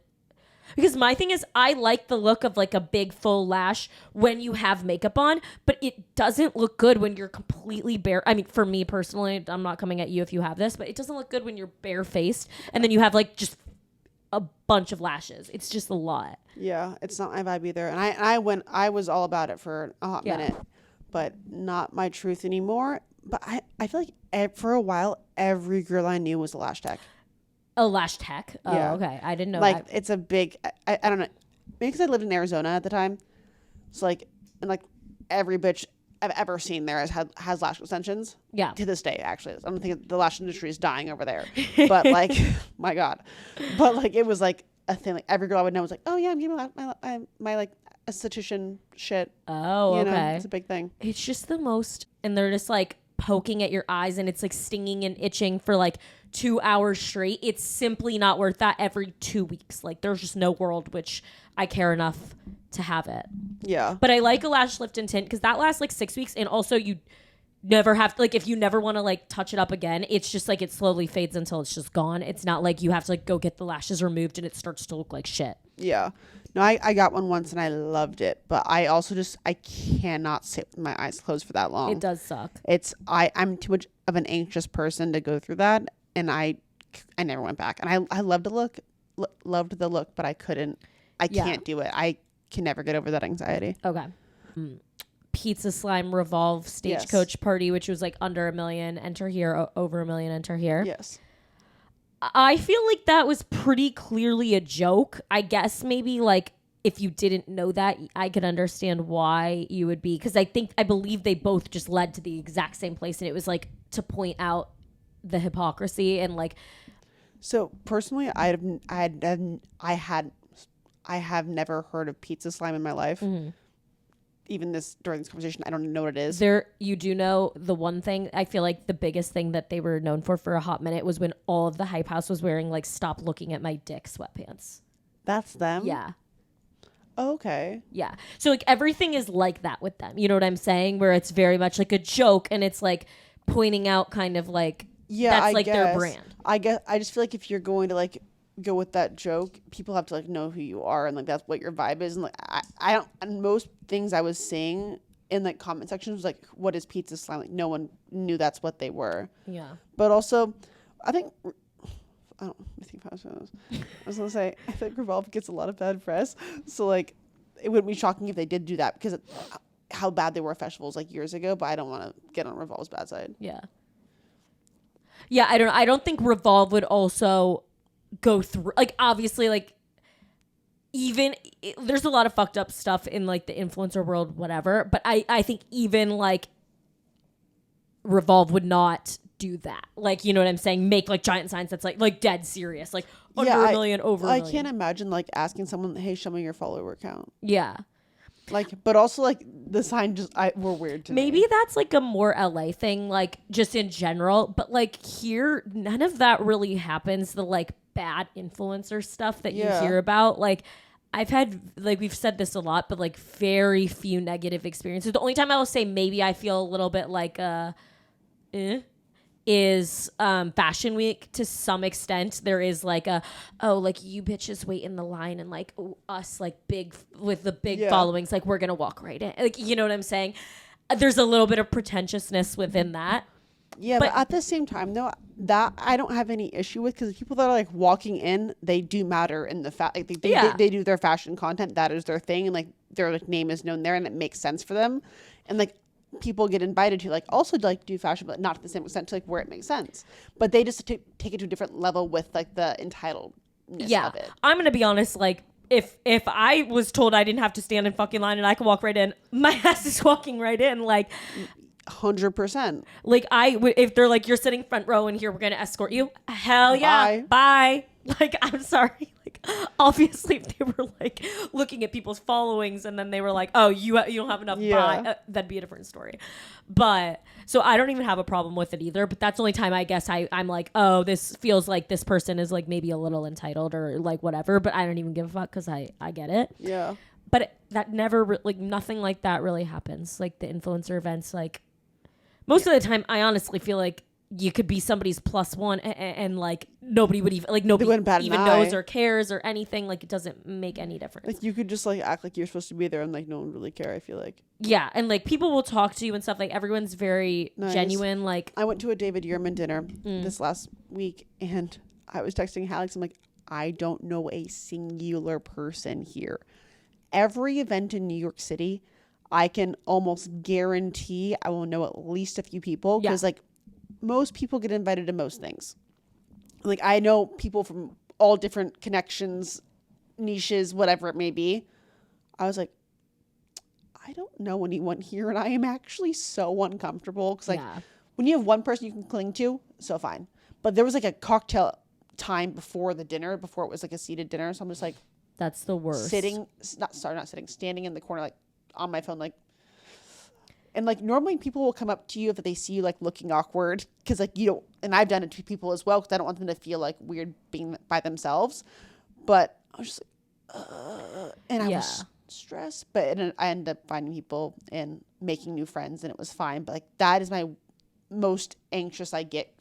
Because my thing is, I like the look of like a big full lash when you have makeup on, but it doesn't look good when you're completely bare. I mean, for me personally, I'm not coming at you if you have this, but it doesn't look good when you're barefaced and then you have like just a bunch of lashes. It's just a lot. Yeah, it's not my vibe either. And I was all about it for a hot minute, but not my truth anymore. But I feel like for a while, every girl I knew was a lash tech. A lash tech. Oh, yeah. Okay. I didn't know. Like it's a big. I don't know. Maybe because I lived in Arizona at the time. So like, and like every bitch I've ever seen there has lash extensions. Yeah. To this day, actually, I don't think the lash industry is dying over there. But like, my God. But like, it was like a thing. Like every girl I would know was like, oh yeah, I'm getting my like esthetician shit. Oh, okay. You know, it's a big thing. It's just the most, and they're just like poking at your eyes, and it's like stinging and itching for like 2 hours straight. It's simply not worth that every 2 weeks. Like there's just no world which I care enough to have it. Yeah. But I like a lash lift and tint because that lasts like 6 weeks, and also you never have like if you never want to like touch it up again, it's just like it slowly fades until it's just gone. It's not like you have to like go get the lashes removed and it starts to look like shit. Yeah. No, I got one once and I loved it, but I also I cannot sit with my eyes closed for that long. It does suck. I'm too much of an anxious person to go through that, and I never went back. And I loved the look, but I can't do it. I can never get over that anxiety. Okay. Pizza Slime Revolve Stagecoach Party, which was like under $1 million. Enter here. Over $1 million. Enter here. Yes. I feel like that was pretty clearly a joke. I guess maybe like if you didn't know that, I could understand why you would be, because I believe they both just led to the exact same place, and it was like to point out the hypocrisy and like. So personally, I have never heard of pizza slime in my life. Mm-hmm. Even during this conversation, I don't know what it is. You do know the one thing, I feel like the biggest thing that they were known for a hot minute was when all of the Hype House was wearing like "Stop Looking at My Dick" sweatpants. That's them? Yeah. Oh, okay. Yeah. So like everything is like that with them. You know what I'm saying? Where it's very much like a joke, and it's like pointing out kind of like, that's I like guess. Their brand. I just feel like if you're going to like go with that joke, people have to like know who you are, and like that's what your vibe is. And like I don't, and most things I was seeing in like comment sections was like, what is pizza slime? Like no one knew that's what they were. Yeah. But also, I think I was gonna say, I think Revolve gets a lot of bad press, so like it wouldn't be shocking if they did do that, because how bad they were at festivals like years ago. But I don't want to get on Revolve's bad side. Yeah. Yeah, I don't think Revolve would also go through, like, obviously, like, there's a lot of fucked up stuff in like the influencer world, whatever, but I think even like Revolve would not do that. Like, you know what I'm saying? Make like giant signs that's like dead serious, like under a million, over a million. I can't imagine like asking someone, hey, show me your follower count. Yeah. Like, but also like the sign were weird to me. Maybe that's like a more LA thing, like just in general, but like here, none of that really happens. The like bad influencer stuff that you hear about, like I've had, like we've said this a lot, but like very few negative experiences. The only time I will say maybe I feel a little bit like is Fashion Week. To some extent there is like like you bitches wait in the line, and like us like big with the big followings, like we're gonna walk right in, like, you know what I'm saying? There's a little bit of pretentiousness within that. Yeah, but at the same time, though, that I don't have any issue with, because people that are like walking in, they do matter in the fact, like they do their fashion content. That is their thing, and like their like name is known there, and it makes sense for them. And like people get invited to like also like do fashion, but not to the same extent, to like where it makes sense. But they just take it to a different level with like the entitledness of it. I'm gonna be honest, like if I was told I didn't have to stand in fucking line and I could walk right in, my ass is walking right in, like. 100%. Like if they're like, you're sitting front row and here we're gonna escort you, hell yeah, bye. Like, I'm sorry, like obviously if they were like looking at people's followings and then they were like, oh, you don't have enough, bye, that'd be a different story. But so I don't even have a problem with it either, but that's the only time I guess I'm like, oh, this feels like this person is like maybe a little entitled or like whatever, but I don't even give a fuck, because I get it. Yeah. But that never like nothing like that really happens. Like the influencer events, like most of the time, I honestly feel like you could be somebody's plus one and like nobody would even, like nobody even knows or cares or anything. Like it doesn't make any difference. Like you could just like act like you're supposed to be there and like no one would really care, I feel like. Yeah, and like people will talk to you and stuff. Like everyone's very genuine. Like I went to a David Yurman dinner this last week, and I was texting Alex. I'm like, I don't know a singular person here. Every event in New York City, I can almost guarantee I will know at least a few people, because like most people get invited to most things. Like I know people from all different connections, niches, whatever it may be. I was like, I don't know anyone here, and I am actually so uncomfortable, because like when you have one person you can cling to, so fine. But there was like a cocktail time before the dinner, before it was like a seated dinner, so I'm just like, that's the worst. Standing in the corner, like on my phone, like, and like normally people will come up to you if they see you like looking awkward, because like you don't, and I've done it to people as well, because I don't want them to feel like weird being by themselves. But I was just like, and I was stressed, but I ended up finding people and making new friends, and it was fine. But like that is my most anxious I get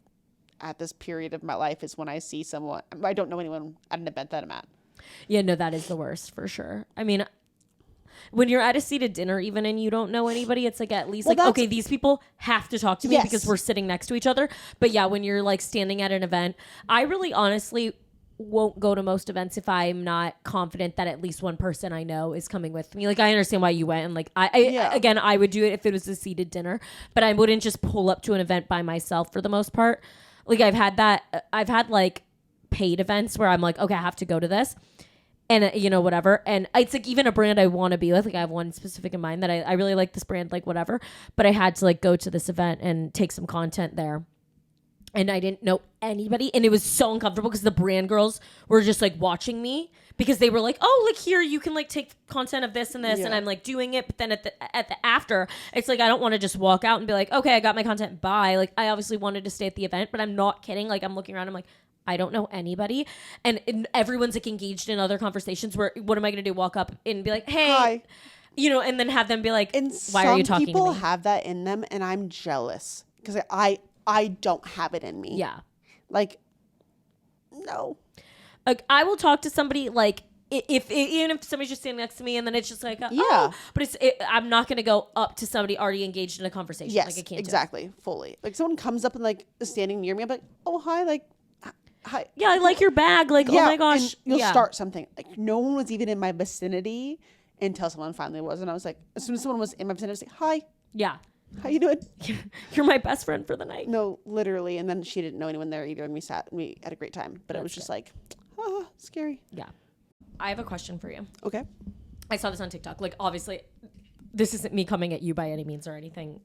at this period of my life, is when I see someone I don't know anyone at an event that I'm at. Yeah, no, that is the worst for sure. I mean, when you're at a seated dinner even and you don't know anybody, it's like at least like, okay, these people have to talk to me because we're sitting next to each other. But yeah, when you're like standing at an event, I really honestly won't go to most events if I'm not confident that at least one person I know is coming with me. Like I understand why you went, and like again, I would do it if it was a seated dinner, but I wouldn't just pull up to an event by myself for the most part. Like I've had like paid events where I'm like, okay, I have to go to this. And, you know, whatever. And it's like even a brand I want to be with. Like I have one specific in mind that I really like this brand, like whatever. But I had to like go to this event and take some content there. And I didn't know anybody. And it was so uncomfortable because the brand girls were just like watching me because they were like, oh, like here, you can like take content of this and this. And I'm like doing it. But then at the after, it's like, I don't want to just walk out and be like, okay, I got my content. Bye. Like I obviously wanted to stay at the event, but I'm not kidding. Like I'm looking around. I'm like, I don't know anybody. And everyone's like engaged in other conversations where what am I going to do? Walk up and be like, hey, Hi. You know, and then have them be like, And why are you talking to me? some people have that in them, and I'm jealous because I don't have it in me. Yeah. Like, no. Like I will talk to somebody like even if somebody's just standing next to me and then it's just like, oh, but I'm not going to go up to somebody already engaged in a conversation. Yes, like I can't exactly. Fully. Like someone comes up and like is standing near me. I'm like, oh, hi. Like, hi. Yeah, I like your bag. Like, oh my gosh. And you'll start something. Like no one was even in my vicinity until someone finally was. And I was like, as soon as someone was in my vicinity, I was like, hi. Yeah. How you doing? You're my best friend for the night. No, literally. And then she didn't know anyone there either. And we had a great time. But it was just like, scary. Yeah. I have a question for you. Okay. I saw this on TikTok. Like, obviously, this isn't me coming at you by any means or anything,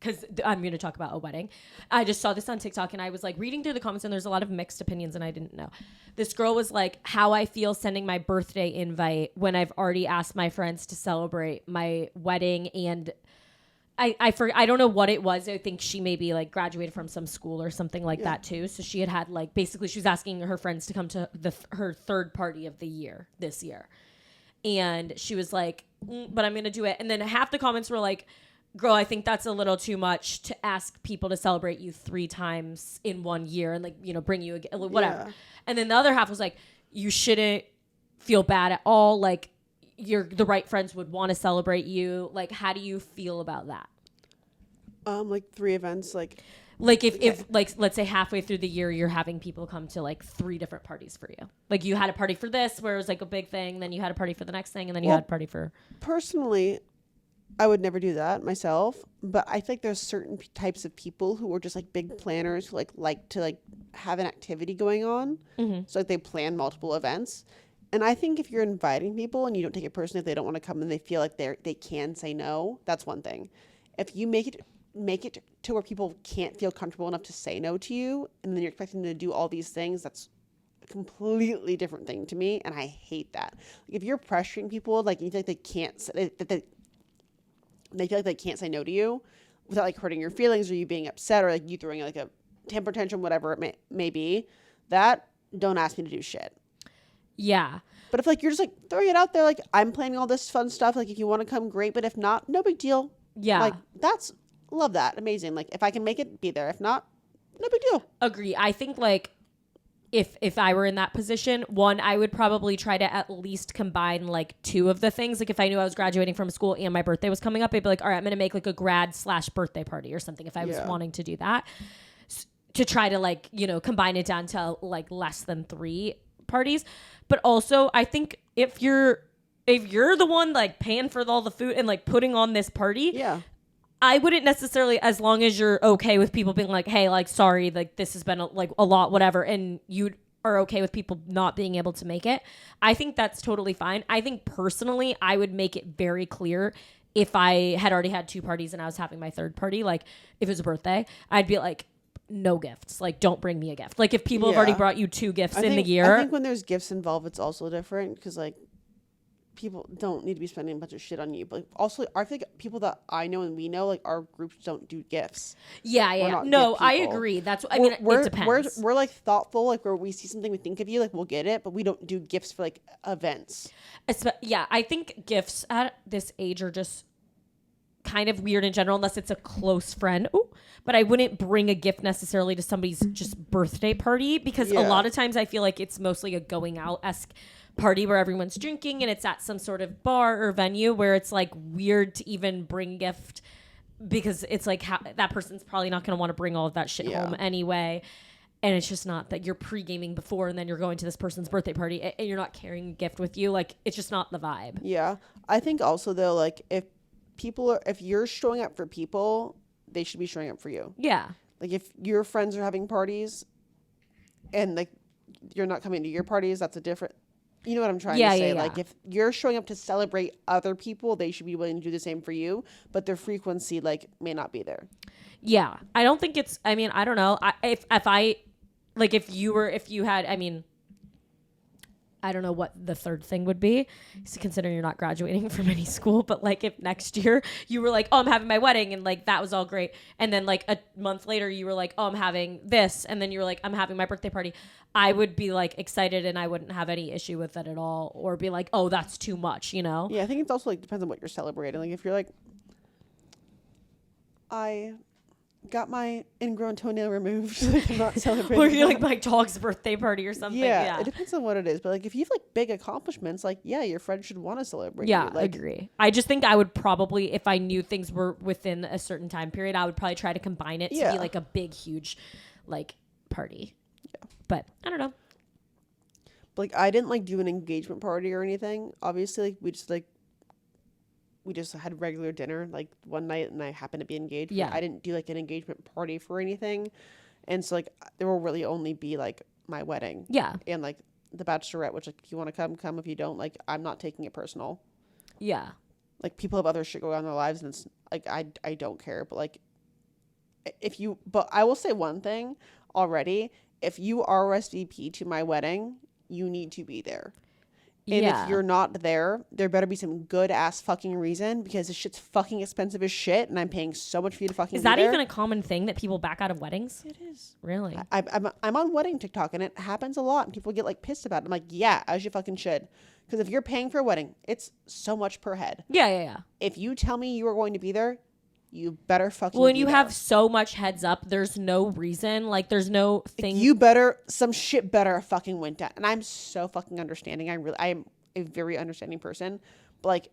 because I'm going to talk about a wedding. I just saw this on TikTok, and I was, like, reading through the comments, and there's a lot of mixed opinions, and I didn't know. This girl was like, how I feel sending my birthday invite when I've already asked my friends to celebrate my wedding, and I don't know what it was. I think she maybe like graduated from some school or something like that too. So she had like basically she was asking her friends to come to her third party of the year this year, and she was like, "But I'm gonna do it." And then half the comments were like, "Girl, I think that's a little too much to ask people to celebrate you 3 times in 1 year and like bring you whatever." Yeah. And then the other half was like, "You shouldn't feel bad at all. Like." The right friends would want to celebrate you. Like, how do you feel about that? Like 3 events, like if like let's say halfway through the year you're having people come to like 3 different parties for you. Like you had a party for this where it was like a big thing, then you had a party for the next thing, and then you had a party for. Personally, I would never do that myself, but I think there's certain types of people who are just like big planners who like to like have an activity going on. Mm-hmm. So like they plan multiple events. And I think if you're inviting people and you don't take it personally, if they don't want to come and they feel like they can say no, that's one thing. If you make it to where people can't feel comfortable enough to say no to you, and then you're expecting them to do all these things, that's a completely different thing to me, and I hate that. Like if you're pressuring people, like you feel like they feel like they can't say no to you without like hurting your feelings or you being upset or like you throwing like a temper tantrum, whatever it may be, that don't ask me to do shit. Yeah. But if like you're just like throwing it out there, like I'm planning all this fun stuff, like if you want to come, great, but if not, no big deal. Yeah. Like love that. Amazing. Like if I can make it, be there. If not, no big deal. Agree. I think like if I were in that position, one, I would probably try to at least combine like 2 of the things. Like if I knew I was graduating from school and my birthday was coming up, I'd be like, all right, I'm going to make like a grad/birthday party or something if I was wanting to do that, to try to like, combine it down to like less than 3 parties. But also I think if you're the one like paying for all the food and like putting on this party, I wouldn't necessarily, as long as you're okay with people being like, hey, like, sorry, like this has been a lot, whatever, and you are okay with people not being able to make it, I think that's totally fine. I think personally I would make it very clear if I had already had 2 parties and I was having my third party, like if it was a birthday, I'd be like, no gifts. Like, don't bring me a gift. Like, if people have already brought you 2 gifts in the year. I think when there's gifts involved, it's also different because, like, people don't need to be spending a bunch of shit on you. But also, I think people that I know and we know, like, our groups don't do gifts. Yeah. No, I agree. That's what I mean. It depends. We're like thoughtful. Like, where we see something, we think of you. Like, we'll get it. But we don't do gifts for like events. Yeah, I think gifts at this age are just kind of weird in general, unless it's a close friend. Ooh. But I wouldn't bring a gift necessarily to somebody's just birthday party because a lot of times I feel like it's mostly a going out-esque party where everyone's drinking and it's at some sort of bar or venue where it's like weird to even bring a gift because it's like that person's probably not going to want to bring all of that shit home anyway. And it's just not that you're pre-gaming before and then you're going to this person's birthday party and you're not carrying a gift with you. Like, it's just not the vibe. Yeah. I think also, though, like, if you're showing up for people, they should be showing up for you. Yeah. Like, if your friends are having parties and, like, you're not coming to your parties, that's a different You know what I'm trying to say? Like, if you're showing up to celebrate other people, they should be willing to do the same for you, but their frequency, like, may not be there. Yeah. I don't think it's, I mean, I don't know. If you had, I mean, I don't know what the third thing would be, considering you're not graduating from any school, but like if next year you were like, oh, I'm having my wedding and like that was all great. And then like a month later you were like, oh, I'm having this. And then you were like, I'm having my birthday party. I would be like excited and I wouldn't have any issue with it at all or be like, oh, that's too much, you know? Yeah, I think it's also like depends on what you're celebrating. Like if you're like, I got my ingrown toenail removed. Like I'm not celebrating. Or you're like my dog's birthday party or something. Yeah, it depends on what it is. But like if you have like big accomplishments, like yeah, your friends should want to celebrate. Yeah, you. Like, agree. I just think I would probably, if I knew things were within a certain time period, I would probably try to combine it to be like a big, huge, like party. Yeah, but I don't know. But like I didn't like do an engagement party or anything. Obviously, like we just had regular dinner like one night and I happened to be engaged. Yeah. I didn't do like an engagement party for anything. And so like there will really only be like my wedding. Yeah. And like the bachelorette, which like if you want to come. If you don't, like I'm not taking it personal. Yeah. Like people have other shit going on in their lives and it's like I don't care. But like but I will say one thing already. If you RSVP to my wedding, you need to be there. And if you're not there, there better be some good ass fucking reason because this shit's fucking expensive as shit and I'm paying so much for you to fucking Is that be there. even a common thing that people back out of weddings? It is. Really? I'm on wedding TikTok and it happens a lot and people get like pissed about it. I'm like, yeah, as you fucking should. Because if you're paying for a wedding, it's so much per head. Yeah. If you tell me you are going to be there, you better fucking When be you there. have so much heads up, there's no reason. Like, there's no thing. Some shit better fucking went down. And I'm so fucking understanding. I am a very understanding person. But, like,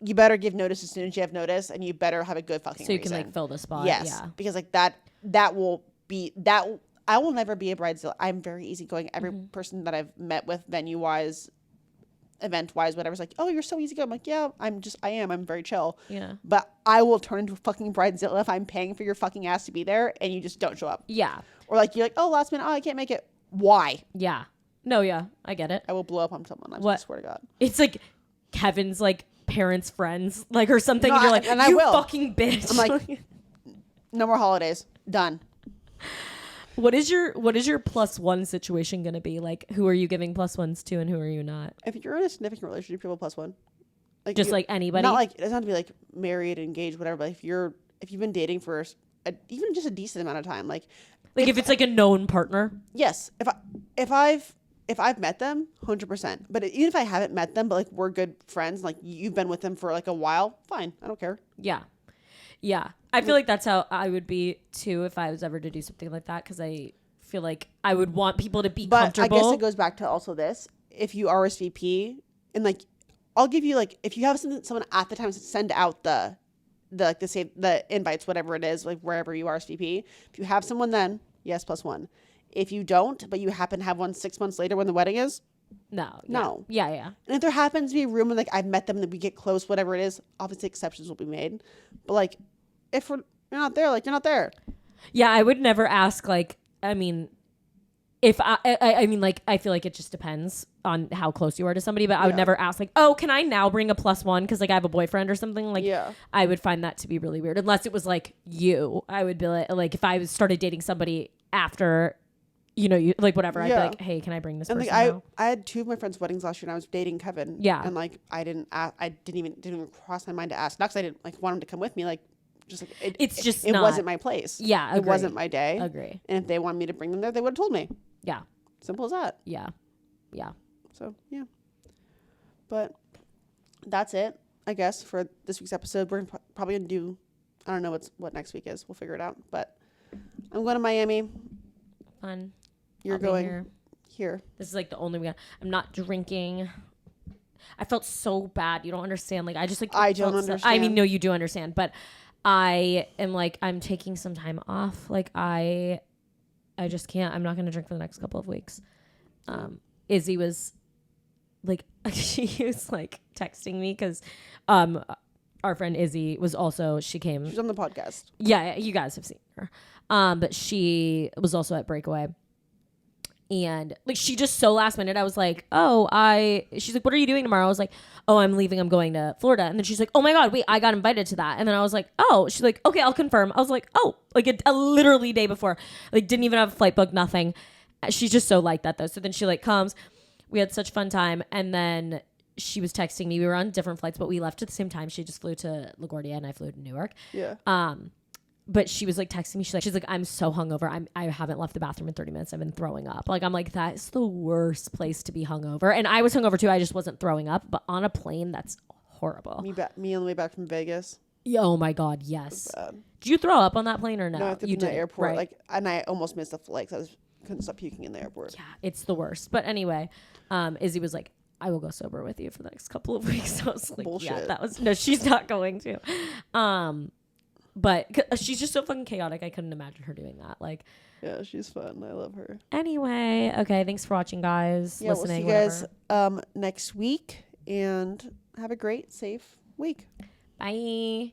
you better give notice as soon as you have notice. And you better have a good fucking so you reason. can, like, fill the spot. Yes. Yeah. Because, like, that will be... I will never be a bridezilla. I'm very easygoing. Every person that I've met with venue-wise... event-wise, whatever's like, oh, you're so easy to go. I'm like, yeah, I'm very chill. Yeah. But I will turn into a fucking bridezilla if I'm paying for your fucking ass to be there and you just don't show up. Yeah. Or like, you're like, oh, last minute, oh, I can't make it. Why? Yeah. No, yeah. I get it. I will blow up on someone. I swear to God. It's like Kevin's, like, parents' friends, like, or something. No, and you're like, and I you will. fucking bitch. I'm like, no more holidays. Done. What is your plus one situation going to be? Like, who are you giving plus ones to and who are you not? If you're in a significant relationship, people plus one. Like Just like anybody? Not like, it doesn't have to be like married, engaged, whatever. But if you've been dating for even just a decent amount of time, like if it's like a known partner? Yes. If I've met them, 100%. But even if I haven't met them, but like we're good friends, like you've been with them for like a while, fine. I don't care. Yeah. Yeah. I feel like that's how I would be too if I was ever to do something like that because I feel like I would want people to be comfortable. But I guess it goes back to also this. If you RSVP and like I'll give you like if you have someone at the time send out the invites, whatever it is, like wherever you RSVP. If you have someone then, yes, plus one. If you don't, but you happen to have one 6 months later when the wedding is, no. Yeah. And if there happens to be a room where like I've met them and we get close, whatever it is, obviously exceptions will be made. But like if you're not there, like you're not there. Yeah, I would never ask like, I mean, if I mean like I feel like it just depends on how close you are to somebody, but I would never ask like, oh, can I now bring a plus one because like I have a boyfriend or something? Like I would find that to be really weird unless it was like you. I would be like if I started dating somebody after. You know, you like whatever. I'd be like, "Hey, can I bring this?" And person like, now? I had two of my friends' weddings last year, and I was dating Kevin. Yeah, and like, I didn't even cross my mind to ask. Not because I didn't like want him to come with me. Like, just like it wasn't my place. Yeah, it wasn't my day. Agree. And if they wanted me to bring them there, they would have told me. Yeah, simple as that. Yeah. So yeah, but that's it, I guess, for this week's episode. We're probably gonna do. I don't know what next week is. We'll figure it out. But I'm going to Miami. Fun. You're going here. This is like the only weekend. I'm not drinking. I felt so bad. You don't understand. Like I just like I don't understand. I mean, no, you do understand, but I am like I'm taking some time off. Like I just can't. I'm not going to drink for the next couple of weeks. Izzy was like she was like texting me because our friend Izzy was also she came. She's on the podcast. Yeah, you guys have seen her. But she was also at Breakaway. And like, she just so last minute, I was like, she's like, what are you doing tomorrow? I was like, oh, I'm leaving. I'm going to Florida. And then she's like, oh my God, wait, I got invited to that. And then I was like, oh, she's like, okay, I'll confirm. I was like, oh, like a literally day before, like didn't even have a flight booked, nothing. She's just so like that though. So then she like comes, we had such fun time. And then she was texting me. We were on different flights, but we left at the same time. She just flew to LaGuardia and I flew to Newark. Yeah. But she was like texting me. She's like, I'm so hungover. I haven't left the bathroom in 30 minutes. I've been throwing up. Like, I'm like, that is the worst place to be hungover. And I was hungover too. I just wasn't throwing up. But on a plane, that's horrible. Me on the way back from Vegas. Oh my God, yes. Did you throw up on that plane or no? No, I threw you up in the airport. Right? Like, and I almost missed the flight because couldn't stop puking in the airport. Yeah, it's the worst. But anyway, Izzy was like, I will go sober with you for the next couple of weeks. I was like, bullshit. Yeah, no, she's not going to. But she's just so fucking chaotic. I couldn't imagine her doing that. Like, yeah, she's fun. I love her. Anyway, okay. Thanks for watching, guys. Yeah, listening. We'll see you guys next week, and have a great, safe week. Bye.